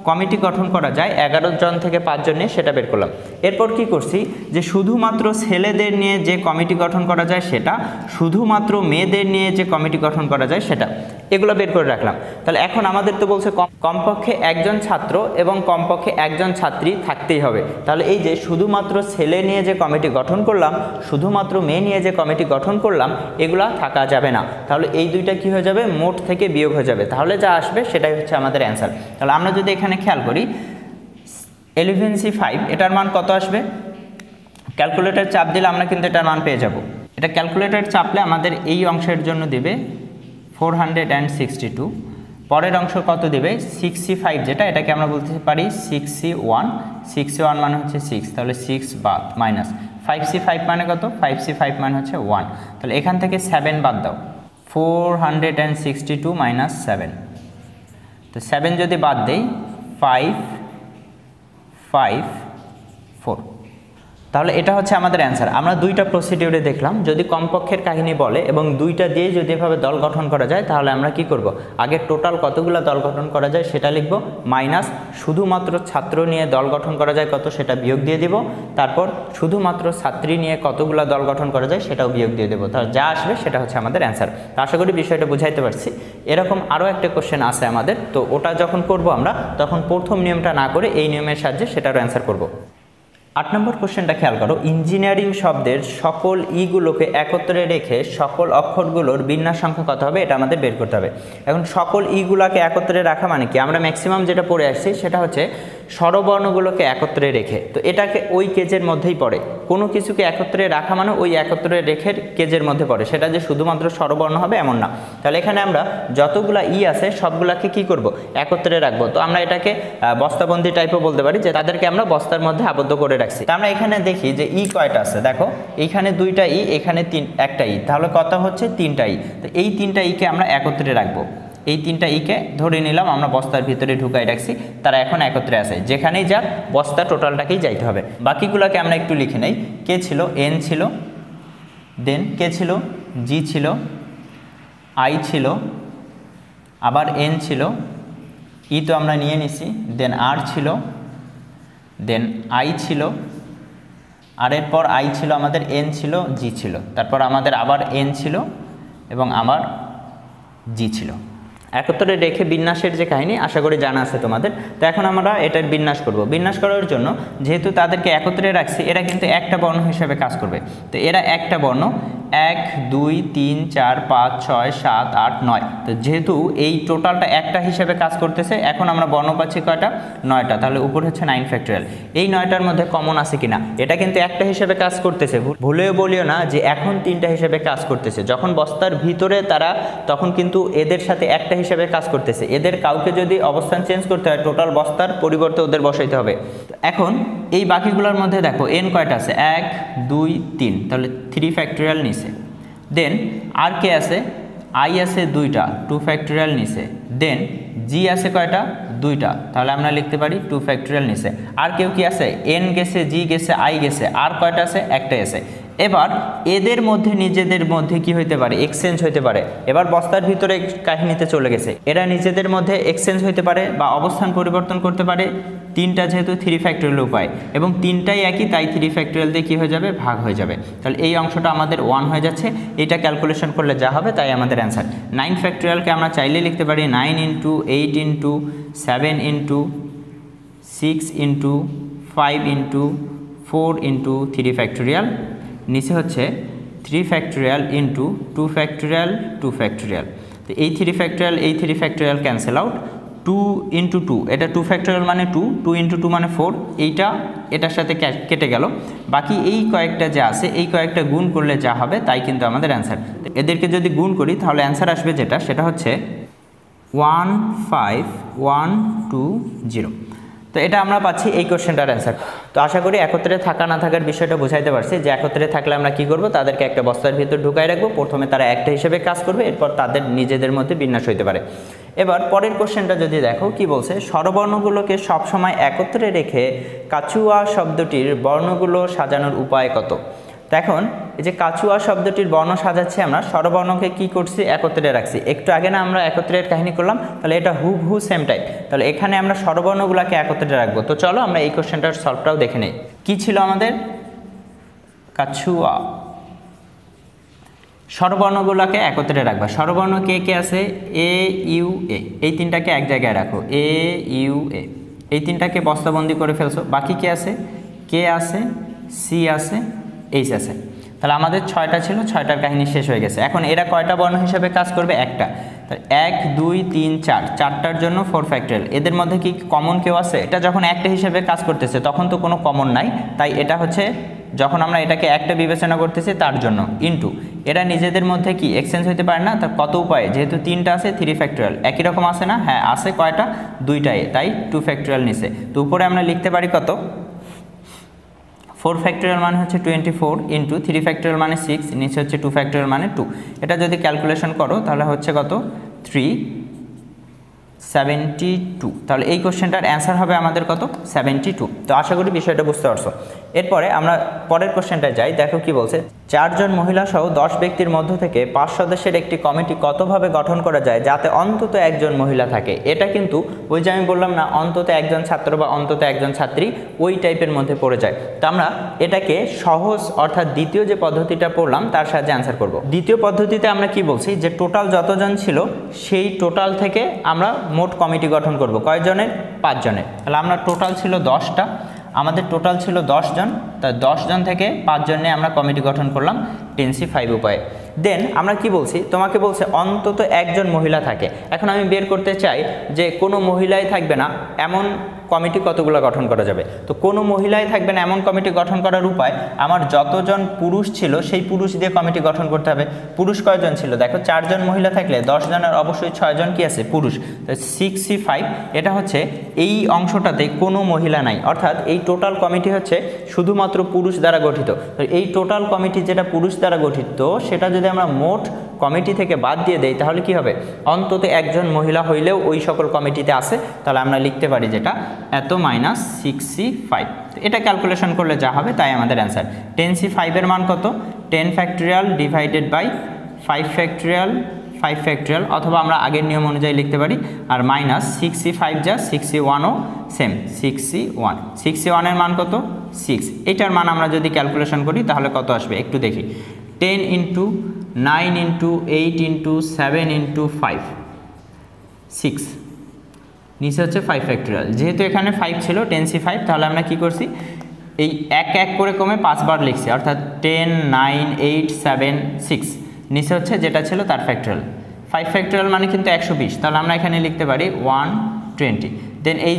কমিটি গঠন করা যায় 11 জন থেকে 5 জন নিয়ে সেটা বের করলাম। এরপর কি করছি, যে শুধুমাত্র ছেলেদের নিয়ে যে কমিটি গঠন করা যায় সেটা, শুধুমাত্র মেয়েদের নিয়ে যে কমিটি গঠন করা যায় সেটা, এগুলো বের করে রাখলাম। তাহলে এখন আমাদের তো বলছে কমপক্ষে 1 জন ছাত্র এবং কমপক্ষে 1 জন ছাত্রী থাকতেই হবে। তাহলে এই যে শুধুমাত্র ছেলে নিয়ে যে কমিটি গঠন করলাম, শুধুমাত্র মেয়ে নিয়ে যে কমিটি গঠন করলাম, এগুলা থাকা যাবে না। তাহলে এই দুইটা কি হয়ে যাবে? মোট থেকে বিয়োগ হয়ে যাবে। তাহলে যা আসবে সেটাই হচ্ছে আমাদের অ্যান্সার। তাহলে আমরা যদি এখানে খেয়াল করি 11C5, এটার মান কত আসবে? ক্যালকুলেটর চাপ দিলে আমরা কিন্তু এটার মান পেয়ে যাব। এটা ক্যালকুলেটর চাপলে আমাদের এই অংশের জন্য দিবে 462। পরের অংশ কত দিবে? 6C5 যেটা, এটাকে আমরা বলতে পারি 6C1। 6C1 মানে হচ্ছে 6, তাহলে 6 বাদ, মাইনাস 5C5 মানে কত? 5C5 মানে হচ্ছে 1। তাহলে এখান থেকে 7 বাদ দাও, 462 মাইনাস 7। তো 7 যদি বাদ দেই 5 5 4। তাহলে এটা হচ্ছে আমাদের অ্যান্সার। আমরা দুইটা প্রসিডিউরে দেখলাম, যদি কমপক্ষের কাহিনী বলে এবং দুইটা দিয়ে যদি এভাবে দল গঠন করা যায় তাহলে আমরা কি করব, আগে টোটাল কতগুলো দল গঠন করা যায় সেটা লিখব, মাইনাস শুধুমাত্র ছাত্র নিয়ে দল গঠন করা যায় কত সেটা বিয়োগ দিয়ে দিব, তারপর শুধুমাত্র ছাত্রী নিয়ে কতগুলো দল গঠন করা যায় সেটাও বিয়োগ দিয়ে দেবো, তাহলে যা আসবে সেটা হচ্ছে আমাদের অ্যান্সার। তো আশা করি বিষয়টা বুঝাইতে পারছি। এরকম আরও একটা কোশ্চেন আছে আমাদের, তো ওটা যখন করব আমরা তখন প্রথম নিয়মটা না করে এই নিয়মের সাহায্যে সেটারও অ্যান্সার করব। 8 নম্বর কোশ্চেনটা খেয়াল করো, ইঞ্জিনিয়ারিং শব্দের সকল ইগুলোকে একত্রে রেখে সকল অক্ষরগুলোর বিন্যাস সংখ্যা কত হবে এটা আমাদের বের করতে হবে। এখন সকল ইগুলোকে একত্রে রাখা মানে কি, আমরা ম্যাক্সিমাম যেটা পড়ে আসছি সেটা হচ্ছে স্বরবর্ণগুলোকে একত্রে রেখে, তো এটাকে ওই কেজের মধ্যেই পড়ে। কোনো কিছুকে একত্রে রাখা মানে ওই একত্রে রেখে কেজের মধ্যে পড়ে, সেটা যে শুধুমাত্র স্বরবর্ণ হবে এমন না। তাহলে এখানে আমরা যতগুলা ই আছে সবগুলাকে কি করব, একত্রে রাখবো। তো আমরা এটাকে বস্তাবন্দি টাইপও বলতে পারি, যে তাদেরকে আমরা বস্তার মধ্যে আবদ্ধ করে রাখছি। তা আমরা এখানে দেখি যে ই কয়টা আছে, দেখো এইখানে 2টা ই, এখানে একটা ই, তাহলে কত হচ্ছে 3টা ই। তো এই 3টা ইকে আমরা একত্রে রাখবো, এই 3টা ইকে ধরে নিলাম আমরা বস্তার ভিতরে ঢুকাই রাখছি, তারা এখন একত্রে আছে, যেখানেই যাক বস্তা টোটালটাকেই যাইতে হবে। বাকিগুলোকে আমরা একটু লিখে নেই। কে ছিল, এন ছিল, দেন কে ছিল, জি ছিল, আই ছিল, আবার এন ছিল, ই তো আমরা নিয়ে নিছি, দেন আর ছিল, দেন আই ছিল, আর এরপর আই ছিল আমাদের, এন ছিল, জি ছিল, তারপর আমাদের আবার এন ছিল এবং আবার জি ছিল। একত্রে রেখে বিন্যাসের যে কাহিনী আশা করি জানা আছে তোমাদের। তো এখন আমরা এটার বিন্যাস করব। বিন্যাস করার জন্য যেহেতু তাদেরকে একত্রে রাখছি, এরা কিন্তু একটা বর্ণ হিসেবে কাজ করবে। তো এরা একটা বর্ণ, 1 2 3 4 5 6 7 8 9। তো যেহেতু এই টোটালটা একটা হিসেবে কাজ করতেছে, এখন আমরা বর্ণ পাচ্ছি কয়টা, 9টা। তাহলে উপর হচ্ছে 9 ফ্যাক্টরিয়াল। এই 9টার মধ্যে কমন আছে কিনা, এটা কিন্তু একটা হিসেবে কাজ করতেছে, ভুলেও বলিও না যে এখন 3টা হিসেবে কাজ করতেছে। যখন বস্তার ভিতরে তারা, তখন কিন্তু এদের সাথে একটা হিসেবে কাজ করতেছে। এদের কাউকে যদি অবস্থান চেঞ্জ করতে হয়, টোটাল বস্তার পরিবর্তে ওদের বসাইতে হবে। এখন এই বাকিগুলোর মধ্যে দেখো এন কয়টা আছে, 1 2 3, তাহলে 3 ফ্যাক্টরিয়াল নিছে। দেন আর কে আছে, আই আছে 2টা, 2 ফ্যাক্টরিয়াল নিছে। দেন জি আছে কয়টা, 2টা, তাহলে আমরা লিখতে পারি 2 ফ্যাক্টরিয়াল নিছে। আর কেউ কি আছে, এন গেছে, জি গেছে, আই গেছে, আর কয়টা আছে, একটাই আছে। এবার এদের মধ্যে নিজেদের মধ্যে কি হইতে পারে, এক্সচেঞ্জ হইতে পারে। এবার বস্তার ভিতরে কাহিনীতে চলে গেছে, এরা নিজেদের মধ্যে এক্সচেঞ্জ হইতে পারে বা অবস্থান পরিবর্তন করতে পারে। 3টা যেহেতু 3 ফ্যাক্টরিয়াল উপায় এবং 3টাই একই, তাই 3 ফ্যাক্টরিয়াল দিয়ে কী হয়ে যাবে, ভাগ হয়ে যাবে। তাহলে এই অংশটা আমাদের 1 হয়ে যাচ্ছে। এটা ক্যালকুলেশন করলে যা হবে তাই আমাদের অ্যান্সার। 9 ফ্যাক্টরিয়ালকে আমরা চাইলে লিখতে পারি 9 × 8 × 7 × 6 × 5 × 4 × 3 ফ্যাক্টরিয়াল। নিচে হচ্ছে 3 ফ্যাক্টরিয়াল × 2 ফ্যাক্টরিয়াল 2 ফ্যাক্টরিয়াল। তো এই 3 ফ্যাক্টরিয়াল এই 3 ফ্যাক্টরিয়াল ক্যান্সেল আউট। 2 × 2, এটা 2 ফ্যাক্টরিয়াল মানে 2, 2 × 2 মানে 4, এইটা এটার সাথে কেটে গেল। বাকি এই কয়েকটা যা আছে, এই কয়েকটা গুণ করলে যা হবে তাই কিন্তু আমাদের অ্যান্সার। এদেরকে যদি গুণ করি তাহলে অ্যান্সার আসবে যেটা, সেটা হচ্ছে 15120। তো এটা আমরা পাচ্ছি এই কোশ্চেনটার অ্যান্সার। তো আশা করি একত্রে থাকা না থাকার বিষয়টা বোঝাইতে পারছি, যে একত্রে থাকলে আমরা কি করব, তাদেরকে একটা বস্তার ভিতর ঢুকাই রাখবো। প্রথমে তারা একটা হিসেবে কাজ করবে, এরপর তাদের নিজেদের মধ্যে বিন্যাস হইতে পারে। এবার পরের কোশ্চেনটা যদি দেখো কি বলছে, স্বরবর্ণগুলোকে সবসময় একত্রে রেখে কাচুয়া শব্দটির বর্ণগুলো সাজানোর উপায় কত। তো এখন এই যে কাচুয়া শব্দটির বর্ণ সাজাচ্ছি আমরা, স্বরবর্ণকে কি করছি, একত্রে রাখছি। একটু আগে না আমরা একত্রের কাহিনী করলাম, তাহলে এটা হুবহু সেম টাইপ। তাহলে এখানে আমরা স্বরবর্ণগুলোকে একত্রে রাখবো। তো চলো আমরা এই কোশ্চেনটার সলভটাও দেখে নেই। কি ছিল আমাদের, কাচুয়া। স্বরবর্ণগুলোকে একত্রে রাখবা। স্বরবর্ণ কে কে আছে, এ ইউ এ, এই 3টাকে এক জায়গায় রাখো, এ ইউ এ, এই 3টাকে বস্তাবন্দি করে ফেলছো। বাকি কে আছে, কে আছে, সি আছে, এইচ আছে। তাহলে আমাদের 6টা ছিল, 6টার কাহিনী শেষ হয়ে গেছে। এখন এরা কয়টা বর্ণ হিসেবে কাজ করবে, একটা। তাহলে 1 2 3 4, 4টার জন্য 4 ফ্যাক্টরিয়াল। এদের মধ্যে কি কমন কেউ আছে, এটা যখন একটা হিসেবে কাজ করতেছে তখন তো কোনো কমন নাই, তাই এটা হচ্ছে যখন আমরা এটাকে একটা বিবেচনা করতেছি তার জন্য। ইনটু এরা নিজেদের মধ্যে কি এক্সচেঞ্জ হইতে পারে না, তার কত উপায়ে, যেহেতু 3টা আছে 3 ফ্যাক্টরিয়াল। একই রকম আছে না, হ্যাঁ আছে, কয়টা, 2টাই, তাই 2 ফ্যাক্টরিয়াল নিছে। তো উপরে আমরা লিখতে পারি কত, 4 ফ্যাক্টরিয়াল মানে হচ্ছে 24 × 3 ফ্যাক্টরিয়াল মানে 6, নিচে হচ্ছে 2 ফ্যাক্টরিয়াল মানে 2। এটা যদি ক্যালকুলেশন করো তাহলে হচ্ছে কত, 372। তাহলে এই কোশ্চেনটার অ্যান্সার হবে আমাদের কত, 72। তো আশা করি বিষয়টা বুঝতে পারছো। এরপরে আমরা পরের কোশ্চেনটায় যাই। দেখো কি বলছে, 4 জন মহিলা সহ 10 ব্যক্তির মধ্য থেকে 5 সদস্যের একটি কমিটি কতভাবে গঠন করা যায় যাতে অন্তত একজন মহিলা থাকে। এটা কিন্তু ওই যে আমি বললাম না, অন্তত একজন ছাত্র বা অন্তত একজন ছাত্রী, ওই টাইপের মধ্যে পড়ে যায়। তো আমরা এটাকে সহজ অর্থাৎ দ্বিতীয় যে পদ্ধতিটা পড়লাম তার সাহায্যে অ্যান্সার করব। দ্বিতীয় পদ্ধতিতে আমরা কি বলছি, যে টোটাল যতজন ছিল সেই টোটাল থেকে আমরা মোট কমিটি গঠন করব। কয়জনের? 5 জনের। তাহলে আমরা টোটাল ছিল 10টা, আমাদের টোটাল ছিল 10 জন, তাই 10 জন থেকে 5 জন নিয়ে আমরা কমিটি গঠন করলাম 10C5 উপায়ে। দেন আমরা কি বলছি, তোমাকে বলছে অন্তত একজন মহিলা থাকে। এখন আমি বের করতে চাই যে কোনো মহিলাই থাকবে না এমন কমিটি কতগুলো গঠন করা যাবে। তো কোনো মহিলাই থাকবে না এমন কমিটি গঠন করার উপায়, আমার যতজন পুরুষ ছিল সেই পুরুষ দিয়ে কমিটি গঠন করতে হবে। পুরুষ কয়জন ছিল? দেখো 4 জন মহিলা থাকলে 10 জনের অবশ্যই 6 জন কি আছে? পুরুষ। তো 6C5 এটা হচ্ছে এই অংশটাতে কোনো মহিলা নাই, অর্থাৎ এই টোটাল কমিটি হচ্ছে শুধুমাত্র পুরুষ দ্বারা গঠিত। তো এই টোটাল কমিটি যেটা পুরুষ দ্বারা গঠিত সেটা যদি আমরা মোট কমিটি থেকে বাদ দিয়ে দেই তাহলে কি হবে? অন্তত একজন মহিলা হইলেও ওই সকল কমিটিতে আছে। তাহলে আমরা লিখতে পারি যেটা এত মাইনাস 6C5। এটা ক্যালকুলেশন করলে যা হবে তাই আমাদের অ্যান্সার। 10C5 এর মান কত? 10 factorial divided by 5 factorial 5 factorial, অথবা আমরা আগের নিয়ম অনুযায়ী লিখতে পারি। আর মাইনাস 6C5 যা 6C1ও সেম 6C1। 6C1 এর মান কত? 6। এটার মান আমরা যদি ক্যালকুলেশন করি তাহলে কত আসবে একটু দেখি। 10 ইন্টু 9 ইন্টু 8 ইন্টু 7 ইন্টু 5 6, নিচে হচ্ছে 5 ফ্যাক্টরিয়াল। যেহেতু এখানে 5 ছিল 10C5, তাহলে আমরা কি করছি, এই এক এক করে কমে 5 বার লিখছি, অর্থাৎ 10 9 8 7 6, নিচে হচ্ছে যেটা ছিল তার ফ্যাক্টরিয়াল। 5 ফ্যাক্টরিয়াল মানে কিন্তু 120, তাহলে আমরা এখানে লিখতে পারি 120। দেন এই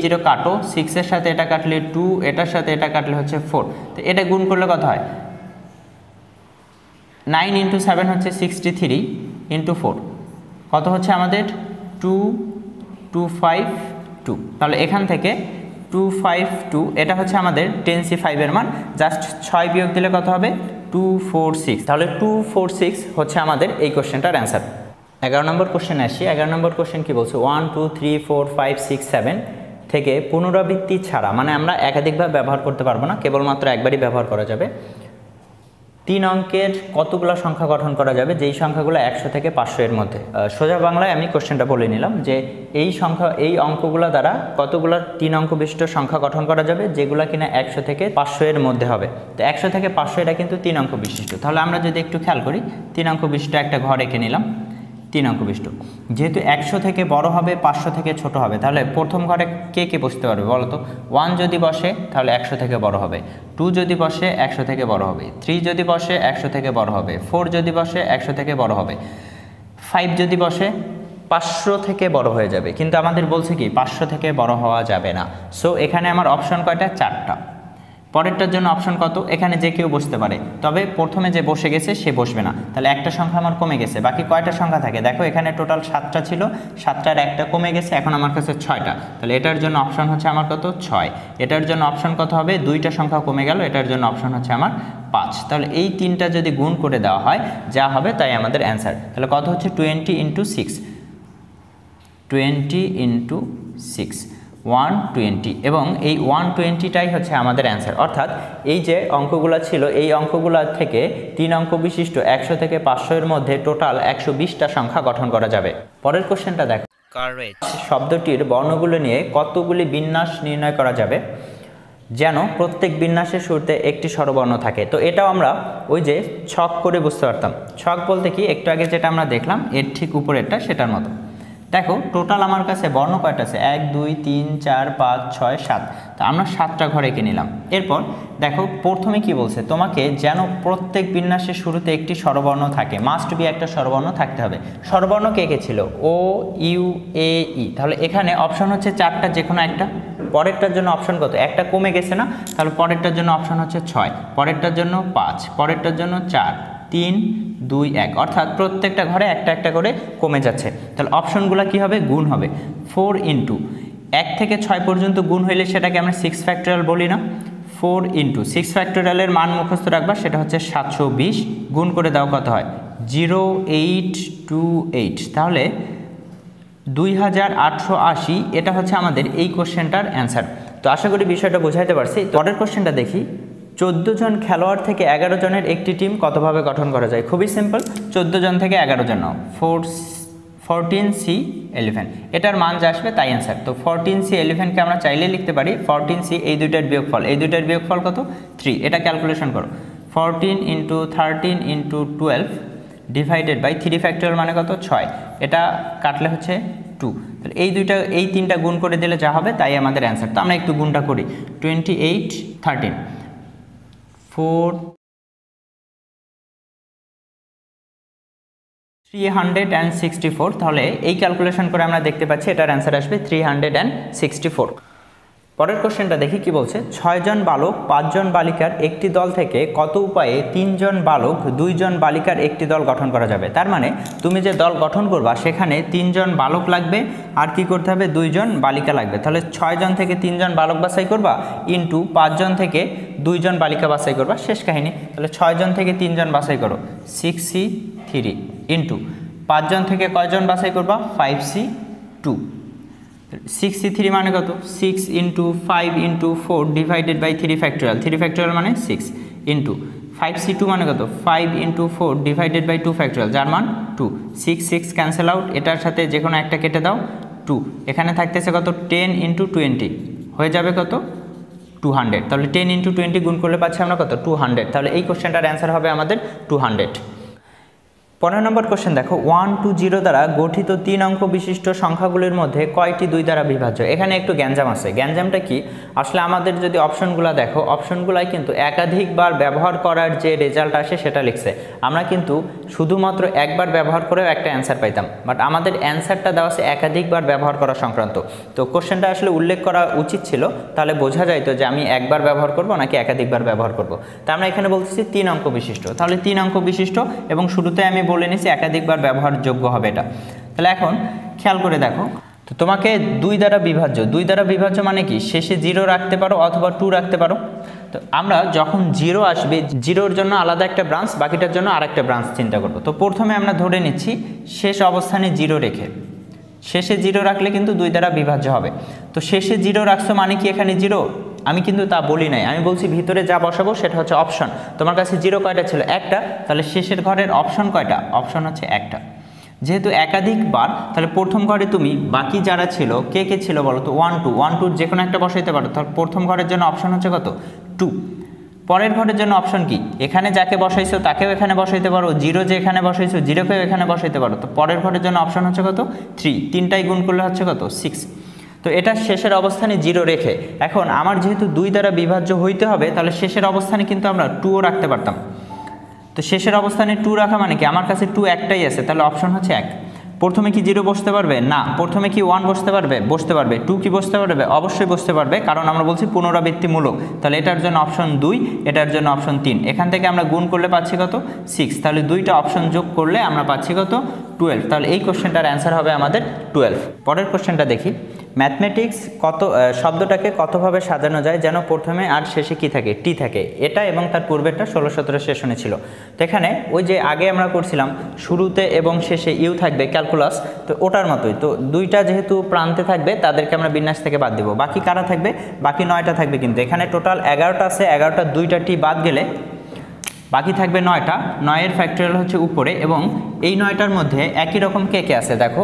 0 কাটো, 6 এর সাথে এটা কাটলে 2, এটার সাথে এটা কাটলে হচ্ছে 4। তো এটা গুণ করলে কত হয়? 9 ইন্টু 7 হচ্ছে 63 ইন্টু 4 কত হচ্ছে আমাদের? 2252। তাহলে এখান থেকে 252 এটা হচ্ছে আমাদের 10C5 এর মান। জাস্ট 6 বিয়োগ দিলে কত হবে? 246। তাহলে 246 হচ্ছে আমাদের এই কোশ্চেনটার অ্যান্সার। 11 নম্বর কোশ্চেন আসি। 11 নম্বর কোশ্চেন কি বলছে, 1 2 3 4 5 6 7 থেকে পুনরাবৃত্তি ছাড়া, মানে আমরা একাধিকবার ব্যবহার করতে পারবো না, কেবলমাত্র একবারই ব্যবহার করা যাবে, 3 অঙ্কের কতগুলো সংখ্যা গঠন করা যাবে যেই সংখ্যাগুলো 100 থেকে 500 এর মধ্যে। সোজা বাংলায় আমি কোশ্চেনটা বলে নিলাম যে এই অঙ্কগুলো দ্বারা কতগুলো 3 অঙ্ক বিশিষ্ট সংখ্যা গঠন করা যাবে যেগুলো কিনা 100 থেকে 500 এর মধ্যে হবে। তো 100 থেকে 500 এটা কিন্তু 3 অঙ্ক বিশিষ্ট। তাহলে আমরা যদি একটু খেয়াল করি, 3 অঙ্ক বিশিষ্ট একটা ঘর এঁকে নিলাম, 3 অঙ্ক বিশিষ্ট। যেহেতু 100 থেকে বড় হবে, 500 থেকে ছোট হবে, তাহলে প্রথম ঘরে কে কে বসতে পারবে বলো তো? 1 যদি বসে তাহলে 100 থেকে বড় হবে, 2 যদি বসে 100 থেকে বড় হবে, 3 যদি বসে 100 থেকে বড় হবে, 4 যদি বসে 100 থেকে বড় হবে, 5 যদি বসে 500 থেকে বড় হয়ে যাবে। কিন্তু আমাদের বলছে কি 500 থেকে বড় হওয়া যাবে না। সো এখানে আমার অপশন কয়টা? 4টা। পরেরটার জন্য অপশন কত? এখানে যে কেউ বসতে পারে, তবে প্রথমে যে বসে গেছে সে বসবে না। তাহলে একটা সংখ্যা আমার কমে গেছে, বাকি কয়টা সংখ্যা থাকে? দেখো এখানে টোটাল 7টা ছিল, 7টার একটা কমে গেছে, এখন আমার কাছে 6টা। তাহলে এটার জন্য অপশন হচ্ছে আমার কত? 6। এটার জন্য অপশন কত হবে? 2টা সংখ্যা কমে গেল, এটার জন্য অপশন হচ্ছে আমার 5। তাহলে এই 3টা যদি গুণ করে দেওয়া হয় যা হবে তাই আমাদের অ্যান্সার। তাহলে কত হচ্ছে? 20 ইন্টু 6, 20 ইন্টু 6 120, এবং এই 120টাই হচ্ছে আমাদের অ্যান্সার। অর্থাৎ এই যে অঙ্কগুলো ছিল এই অঙ্কগুলো থেকে 3 অঙ্ক বিশিষ্ট 100 থেকে 500 এর মধ্যে টোটাল 120টা সংখ্যা গঠন করা যাবে। পরের কোশ্চেনটা দেখো, কারেজ শব্দটির বর্ণগুলো নিয়ে কতগুলি বিন্যাস নির্ণয় করা যাবে যেন প্রত্যেক বিন্যাসের শুরুতে একটি স্বরবর্ণ থাকে। তো এটাও আমরা ওই যে ছক করে বুঝতে পারতাম। ছক বলতে কি, একটু আগে যেটা আমরা দেখলাম এর ঠিক উপরেরটা সেটার মতো। দেখো টোটাল আমার কাছে বর্ণ কয়টা আছে? 1 2 3 4 5 6 7। তো আমরা 7টা ঘরে এঁকে নিলাম। এরপর দেখো প্রথমে কি বলছে, তোমাকে যেন প্রত্যেক বিন্যাসের শুরুতে একটি স্বরবর্ণ থাকে, মাস্ট বি একটা স্বরবর্ণ থাকতে হবে। স্বরবর্ণ কে কে ছিল? ও ইউ এ ই। তাহলে এখানে অপশন হচ্ছে 4টা, যে কোনো একটা। পরেরটার জন্য অপশন কত? একটা কমে গেছে না? তাহলে পরেরটার জন্য অপশন হচ্ছে 6, পরেরটার জন্য 5, পরেরটার জন্য 4 3 2 1, অর্থাৎ প্রত্যেকটা ঘরে একটা একটা করে কমে যাচ্ছে। তাহলে অপশনগুলো কি হবে? গুণ হবে। 4 ইন্টু 1 থেকে 6 পর্যন্ত গুণ হইলে সেটাকে আমরা 6 ফ্যাক্টরিয়াল বলি না? 4 ইন্টু 6 ফ্যাক্টরিয়ালের মান মুখস্থ রাখবা, সেটা হচ্ছে 720। গুণ করে দাও কত হয়? 0828। তাহলে 2880 এটা হচ্ছে আমাদের এই কোশ্চেনটার অ্যান্সার। তো আশা করি বিষয়টা বোঝাইতে পারছি। পরের কোশ্চেনটা দেখি, 14 জন খেলোয়াড় থেকে 11 জনের একটি টিম কতভাবে গঠন করা যায়? খুবই সিম্পল, 14 জন থেকে 11 জন, 14C11, এটার মান যা আসবে তাই অ্যান্সার। তো 14C11কে আমরা চাইলে লিখতে পারি 14C, এই দুইটার বিয়োগফল, এই দুইটার বিয়োগফল কত? 3। এটা ক্যালকুলেশন করো, 14 × 13 × 12 ডিভাইডেড বাই 3 ফ্যাক্টরিয়াল মানে কত? 6। এটা কাটলে হচ্ছে 2। তাহলে এই তিনটা গুণ করে দিলে যা হবে তাই আমাদের অ্যান্সার। তো আমরা একটু গুণটা করি, 28 13 4 364। তাহলে এই ক্যালকুলেশন করে আমরা দেখতে পাচ্ছি এটার অ্যান্সার আসবে 364। পরের কোশ্চেনটা দেখি কি বলছে, 6 জন বালক 5 জন বালিকার একটি দল থেকে কত উপায়ে 3 জন বালক 2 জন বালিকার একটি দল গঠন করা যাবে? তার মানে তুমি যে দল গঠন করবা সেখানে 3 জন বালক লাগবে, আর কি করতে হবে? 2 জন বালিকা লাগবে। তাহলে 6 জন থেকে 3 জন বালক বাছাই করবা, ইন্টু 5 জন থেকে 2 জন বালিকা বাছাই করবা, শেষ কাহিনী। তাহলে 6 জন থেকে 3 জন বাছাই করো, 6C3, ইন্টু 5 জন থেকে কয়জন বাছাই করবা? 5C2। 6C3 মানে কত? 6 × 5 × 4 ডিভাইডেড বাই 3 ফ্যাক্টরিয়াল, 3 ফ্যাক্টরিয়াল মানে 6, ইন্টু 5C2 মানে কত? 5 × 4 ডিভাইডেড বাই 2 ফ্যাক্টরিয়াল, যার মান 2। 6 6 ক্যান্সেল আউট, এটার সাথে যে কোনো একটা কেটে দাও, 2। এখানে থাকতেছে কত? 10 × 20 হয়ে যাবে কত? 200। তাহলে 10 × 20 গুণ করলে পাচ্ছি আমরা কত? 200। তাহলে এই কোশ্চেনটার অ্যান্সার হবে আমাদের 200। 15 নম্বর কোশ্চেন দেখো, 1 to 0 দ্বারা গঠিত 3 অঙ্ক বিশিষ্ট সংখ্যাগুলির মধ্যে কয়টি 2 দ্বারা বিভাজ্য? এখানে একটু গ্যাঞ্জাম আছে। গ্যাঞ্জামটা কি? আসলে আমাদের যদি অপশনগুলো দেখো, অপশনগুলাই কিন্তু একাধিকবার ব্যবহার করার যে রেজাল্ট আসে সেটা লিখছে। আমরা কিন্তু শুধুমাত্র একবার ব্যবহার করেও একটা অ্যান্সার পাইতাম, বাট আমাদের অ্যান্সারটা দেওয়া আছে একাধিকবার ব্যবহার করা সংক্রান্ত। তো কোশ্চেনটা আসলে উল্লেখ করা উচিত ছিল, তাহলে বোঝা যাইতো যে আমি একবার ব্যবহার করব নাকি একাধিকবার ব্যবহার করব। তা আমরা এখানে বলতেছি 3 অঙ্ক বিশিষ্ট, তাহলে 3 অঙ্ক বিশিষ্ট, এবং শুরুতে আমি বলে নিছি একাধিকবার ব্যবহারযোগ্য হবে এটা। তাহলে এখন খেয়াল করে দেখো, তো তোমাকে 2 দ্বারা বিভাজ্য, 2 দ্বারা বিভাজ্য মানে কি? শেষে 0 রাখতে পারো অথবা 2 রাখতে পারো। তো আমরা যখন 0 আসবে, 0-র জন্য আলাদা একটা ব্রাঞ্চ, বাকিটার জন্য আরেকটা ব্রাঞ্চ চিন্তা করব। তো প্রথমে আমরা ধরে নিচ্ছি শেষ অবস্থানে 0 রেখে, শেষে 0 রাখলে কিন্তু 2 দ্বারা বিভাজ্য হবে। তো শেষে 0 রাখছো মানে কি এখানে 0? আমি কিন্তু তা বলি নাই, আমি বলছি ভিতরে যা বসাবো সেটা হচ্ছে অপশন। তোমার কাছে 0 কয়টা ছিল? একটা। তাহলে শেষের ঘরের অপশন কয়টা? অপশন হচ্ছে একটা। যেহেতু একাধিকবার, তাহলে প্রথম ঘরে তুমি বাকি যারা ছিল কে কে ছিল বলো তো? 1 2, 1 2 যে কোনো একটা বসাইতে পারো। তাহলে প্রথম ঘরের জন্য অপশন হচ্ছে কত? 2। পরের ঘরের জন্য অপশন কি? এখানে যাকে বসাইছো তাকেও এখানে বসাইতে পারো, 0 যে এখানে বসাইছো 0কেও এখানে বসাইতে পারো। তো পরের ঘরের জন্য অপশন হচ্ছে কত? 3। তিনটাই গুণ করলে হচ্ছে কত? 6। তো এটা শেষের অবস্থানে 0 রেখে, এখন আমার যেহেতু 2 দ্বারা বিভাজ্য হইতে হবে, তাহলে শেষের অবস্থানে কিন্তু আমরা 2ও রাখতে পারতাম। তো শেষের অবস্থানে 2 রাখা মানে কি? আমার কাছে 2 একটাই আছে, তাহলে অপশন হচ্ছে 1। প্রথমে কি 0 বসতে পারবে? না। প্রথমে কি 1 বসতে পারবে? বসতে পারবে। 2 কি বসতে পারবে? অবশ্যই বসতে পারবে, কারণ আমরা বলছি পুনরাবৃত্তিমূলক। তাহলে এটার জন্য অপশন 2, এটার জন্য অপশন 3। এখান থেকে আমরা গুণ করলে পাচ্ছি কত? 6। তাহলে 2টা অপশন যোগ করলে আমরা পাচ্ছি কত? 12। তাহলে এই কোশ্চেনটার অ্যান্সার হবে আমাদের 12। পরের কোশ্চেনটা দেখি, ম্যাথমেটিক্স শব্দটাকে কতভাবে সাজানো যায় যেন প্রথমে আর শেষে কি থাকে? টি থাকে। এটা এবং তার পূর্বেরটা 16-17 সেশনে ছিল। তো এখানে ওই যে আগে আমরা করছিলাম শুরুতে এবং শেষে ইউ থাকবে ক্যালকুলাস, তো ওটার মতোই। তো 2টা যেহেতু প্রান্তে থাকবে তাদেরকে আমরা বিন্যাস থেকে বাদ দেবো। বাকি কারা থাকবে? বাকি 9টা থাকবে। কিন্তু এখানে টোটাল 11টা আছে, 11টা 2টা টি বাদ গেলে বাকি থাকবে 9টা। 9-এর ফ্যাক্টরিয়াল হচ্ছে উপরে, এবং এই 9টার মধ্যে একই রকম কে কে আছে দেখো,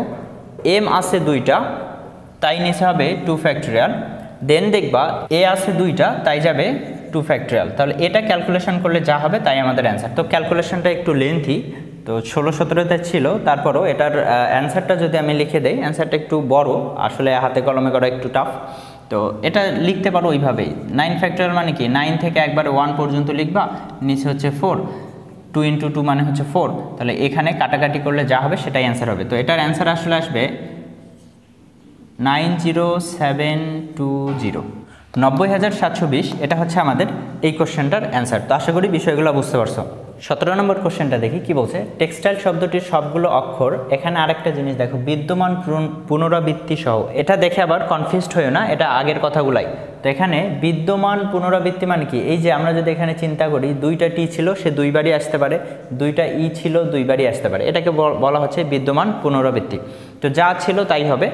এম আছে 2টা, তাই নিচে হবে 2 ফ্যাক্টরিয়াল। দেন দেখবা এ আছে 2টা, তাই যাবে 2 ফ্যাক্টরিয়াল। তাহলে এটা ক্যালকুলেশন করলে যা হবে তাই আমাদের অ্যান্সার। তো ক্যালকুলেশনটা একটু লেন্থি, তো 16-17তে ছিল, তারপরও এটার অ্যান্সারটা যদি আমি লিখে দেই, অ্যান্সারটা একটু বড়, আসলে হাতে কলমে করা একটু টাফ। তো এটা লিখতে পারো ওইভাবেই। 9 ফ্যাক্টরিয়াল মানে কি? 9 থেকে একবারে 1 পর্যন্ত লিখবা, নিচে হচ্ছে 4, 2 × 2 মানে হচ্ছে 4। তাহলে এখানে কাটাকাটি করলে যা হবে সেটাই অ্যান্সার হবে। তো এটার অ্যান্সার আসলে আসবে 90720, 90,720। এটা হচ্ছে আমাদের এই কোশ্চেনটার অ্যান্সার। তো আশা করি বিষয়গুলো বুঝতে পারছো। 17 নম্বর কোশ্চেনটা দেখি কি বলছে, টেক্সটাইল শব্দটির সবগুলো অক্ষর, এখানে আরেকটা জিনিস দেখো, বিদ্যমান পুনরাবৃত্তি সহ। এটা দেখে আবার কনফিউজড হয়েও না, এটা আগের কথাগুলাই। তো এখানে বিদ্যমান পুনরাবৃত্তি মানে কি? এই যে আমরা যদি এখানে চিন্তা করি 2টা টি ছিল, সে 2 বারই আসতে পারে, 2টা ই ছিল 2 বারই আসতে পারে, এটাকে বলা হচ্ছে বিদ্যমান পুনরাবৃত্তি। তো যা ছিল তাই হবে।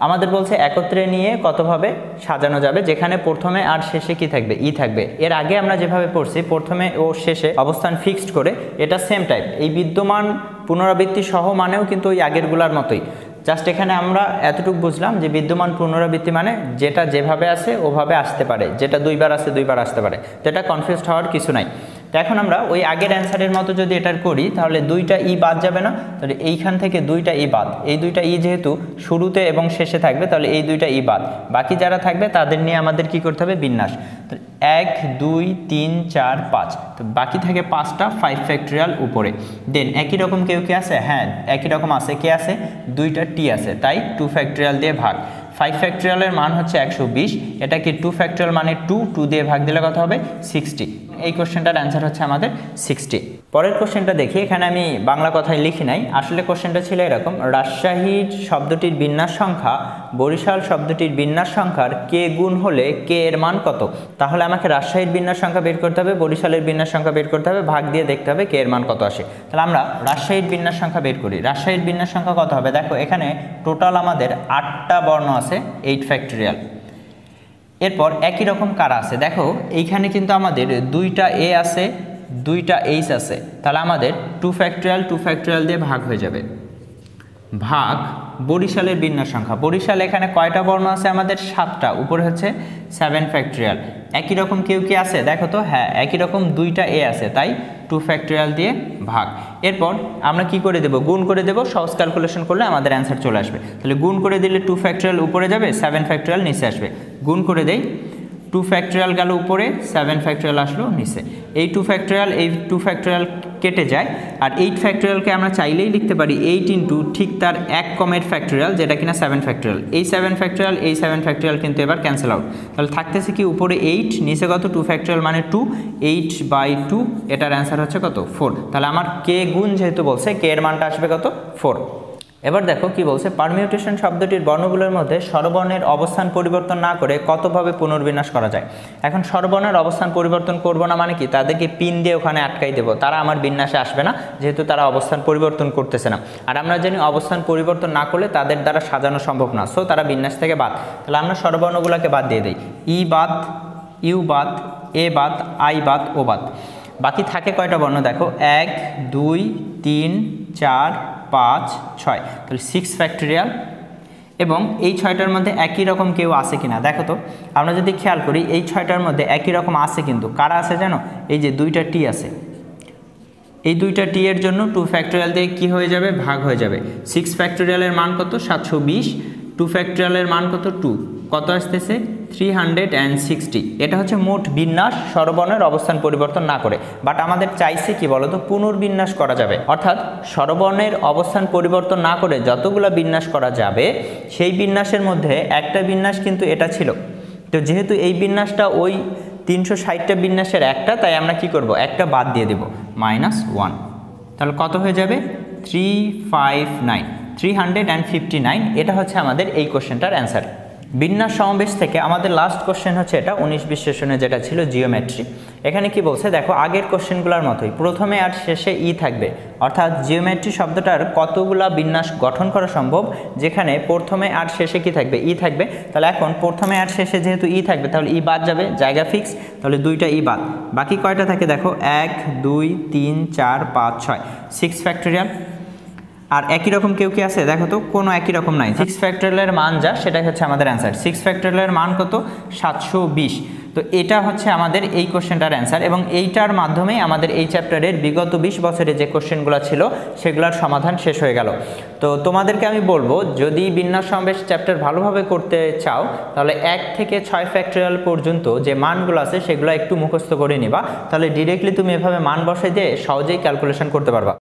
আমাদের বলছে একত্রে নিয়ে কতভাবে সাজানো যাবে, যেখানে প্রথমে আর শেষে কি থাকবে, ই থাকবে। এর আগে আমরা যেভাবে পড়ছি প্রথমে ও শেষে অবস্থান ফিক্সড করে, এটা সেম টাইপ। এই বিদ্যমান পুনরাবৃত্তি সহ মানেও কিন্তু ওই আগেরগুলার মতোই, জাস্ট এখানে আমরা এতটুকু বুঝলাম যে বিদ্যমান পুনরাবৃত্তি মানে যেটা যেভাবে আছে ওভাবে আসতে পারে, যেটা দুইবার আছে দুইবার আসতে পারে। তো এটা কনফিউজড হওয়ার কিছু নাই। তো এখন আমরা ওই আগের অ্যান্সারের মতো যদি এটার করি তাহলে দুইটা ই বাদ যাবে না, তাহলে এইখান থেকে দুইটা ই বাদ, এই দুইটা ই যেহেতু শুরুতে এবং শেষে থাকবে তাহলে এই দুইটা ই বাদ, বাকি যারা থাকবে তাদের নিয়ে আমাদের কি করতে হবে, বিন্যাস। তো 1 2 3 4 5, তো বাকি থাকে 5টা 5 ফ্যাক্টরিয়াল উপরে। দেন একই রকম কেউ কি আছে, হ্যাঁ একই রকম আছে, কে আছে, দুইটা টি আছে, তাই 2 ফ্যাক্টরিয়াল দিয়ে ভাগ। 5 ফ্যাক্টরিয়ালের মান হচ্ছে 120, এটা কি 2 ফ্যাক্টরিয়াল মানে 2 দিয়ে ভাগ দিলে কত হবে, 60। এই কোশ্চেনটার অ্যান্সার হচ্ছে আমাদের 60। পরের কোশ্চেনটা দেখি, এখানে আমি বাংলা কথায় লিখি নাই, আসলে কোশ্চেনটা ছিল এরকম, রাজশাহীর শব্দটির বিন্যাস সংখ্যা বরিশাল শব্দটির বিন্যাস সংখ্যার কে গুণ হলে কে এর মান কত। তাহলে আমাকে রাজশাহীর বিন্যাস সংখ্যা বের করতে হবে, বরিশালের বিন্যাস সংখ্যা বের করতে হবে, ভাগ দিয়ে দেখতে হবে কে এর মান কত আসে। তাহলে আমরা রাজশাহীর বিন্যাস সংখ্যা বের করি। রাজশাহীর বিন্যাস সংখ্যা কত হবে, দেখো এখানে টোটাল আমাদের 8টা বর্ণ আছে, 8 ফ্যাক্টরিয়াল। এরপর একই রকম কারা আছে, দেখো এইখানে কিন্তু আমাদের দুইটা এ আছে, দুইটা এইচ আছে, তাহলে আমাদের 2 ফ্যাক্টরিয়াল দিয়ে ভাগ হয়ে যাবে, ভাগ বরিশালের বিন্যাস সংখ্যা। বরিশাল এখানে কয়টা বর্ণ আছে, আমাদের 7টা, উপরে হচ্ছে 7 ফ্যাক্টরিয়াল। একই রকম কেউ কি আছে, দেখো তো, হ্যাঁ একই রকম দুইটা এ আছে, তাই 2 ফ্যাক্টরিয়াল দিয়ে ভাগ। এরপর আমরা কি করে দেব, গুণ করে দেব, সহজ ক্যালকুলেশন করলে আমাদের অ্যান্সার চলে আসবে। তাহলে গুণ করে দিলে 2 ফ্যাক্টরিয়াল উপরে যাবে, 7 ফ্যাক্টরিয়াল নিচে আসবে। গুণ করে দেই, 2 ফ্যাক্টরিয়াল গেল উপরে, 7 ফ্যাক্টরিয়াল আসলো নিচে। এই 2 ফ্যাক্টরিয়াল কেটে যায়, আর 8 ফ্যাক্টরিয়ালকে আমরা চাইলেই লিখতে পারি 8 ইন্টু ঠিক তার এক কমের ফ্যাক্টরিয়াল, যেটা কিনা 7 ফ্যাক্টরিয়াল। এই 7 ফ্যাক্টরিয়াল কিন্তু এবার ক্যান্সেল আউট, তাহলে থাকতেছে কি উপরে 8, নিচে কত, 2 ফ্যাক্টরিয়াল মানে 2, 8/2, এটার অ্যান্সার হচ্ছে কত, 4। তাহলে আমার কে গুণ যেহেতু বলছে, কে এর মানটা আসবে কত, 4। এবার দেখো কি বলছে, পারমিউটেশন শব্দটির বর্ণগুলোর মধ্যে স্বরবর্ণের অবস্থান পরিবর্তন না করে কতভাবে পুনর্বিন্যাস করা যায়। এখন স্বরবর্ণের অবস্থান পরিবর্তন করব না মানে কি, তাদেরকে পিন দিয়ে ওখানে আটকাই দেবো, তারা আমার বিন্যাসে আসবে না, যেহেতু তারা অবস্থান পরিবর্তন করতেছে না। আর আমরা জানি অবস্থান পরিবর্তন না করলে তাদের দ্বারা সাজানো সম্ভব না, সো তারা বিন্যাস থেকে বাদ। তাহলে আমরা স্বরবর্ণগুলোকে বাদ দিয়ে দিই, ই বাদ, ইউ বাদ, এ বাদ, আই বাদ, ও বাদ। বাকি থাকে কয়টা বর্ণ, দেখো 1 2 3 4 5 6, তাহলে 6 ফ্যাক্টরিয়াল। এবং এই 6টার মধ্যে একই রকম কেউ আছে কিনা, দেখো তো, আমরা যদি খেয়াল করি এই 6টার মধ্যে একই রকম আছে, কিন্তু কারা আছে জানো, এই যে দুইটা টি আছে, এই দুইটা টি এর জন্য 2 ফ্যাক্টরিয়াল দিয়ে কি হয়ে যাবে, ভাগ হয়ে যাবে। 6 ফ্যাক্টরিয়ালের মান কত, 720, 2 ফ্যাক্টরিয়ালের মান কত, 2, কত আসতেছে 360। এটা হচ্ছে মোট বিন্যাস স্বরবর্ণের অবস্থান পরিবর্তন না করে। বাট আমাদের চাইছে কি বলতো, পুনর্বিন্যাস করা যাবে, অর্থাৎ স্বরবর্ণের অবস্থান পরিবর্তন না করে যতগুলো বিন্যাস করা যাবে সেই বিন্যাসের মধ্যে একটা বিন্যাস কিন্তু এটা ছিল। তো যেহেতু এই বিন্যাসটা ওই 360টা বিন্যাসের একটা, তাই আমরা কি করব, একটা বাদ দিয়ে দেব, -1। তাহলে কত হয়ে যাবে, 359। এটা হচ্ছে আমাদের এই কোশ্চেনটার অ্যান্সার। বিন্যাস সমাবেশ থেকে আমাদের লাস্ট কোশ্চেন হচ্ছে এটা 19-20 সেশনে যেটা ছিল জিওমেট্রি। এখানে কি বলছে, দেখো আগের কোশ্চেনগুলোর মতোই প্রথমে আর শেষে ই থাকবে, অর্থাৎ জিওমেট্রি শব্দটার কতগুলা বিন্যাস গঠন করা সম্ভব যেখানে প্রথমে আর শেষে কি থাকবে, ই থাকবে। তাহলে এখন প্রথমে আর শেষে যেহেতু ই থাকবে তাহলে ই বাদ যাবে, জায়গা ফিক্স, তাহলে দুইটা ই বাদ। বাকি কয়টা থাকে দেখো, 1 2 3 4 5 6, 6 ফ্যাক্টরিয়াল। আর একই রকম কেউ কি আছে, দেখো তো, কোনো একই রকম নাই। 6 ফ্যাক্টরিয়ালের মান যা, সেটাই হচ্ছে আমাদের অ্যান্সার। 6 ফ্যাক্টরিয়ালের মান কত, 720। তো এটা হচ্ছে আমাদের এই কোশ্চেনটার অ্যান্সার, এবং এইটার মাধ্যমেই আমাদের এই চ্যাপ্টারের বিগত 20 বছরে যে কোশ্চেনগুলো ছিল সেগুলোর সমাধান শেষ হয়ে গেল। তো তোমাদেরকে আমি বলবো, যদি বিন্যাস সমাবেশ চ্যাপ্টার ভালোভাবে করতে চাও তাহলে 1 থেকে 6 ফ্যাক্টরিয়াল পর্যন্ত যে মানগুলো আছে সেগুলো একটু মুখস্থ করে নিবা, তাহলে ডিরেক্টলি তুমি এভাবে মান বসাই দিয়ে সহজেই ক্যালকুলেশন করতে পারবা।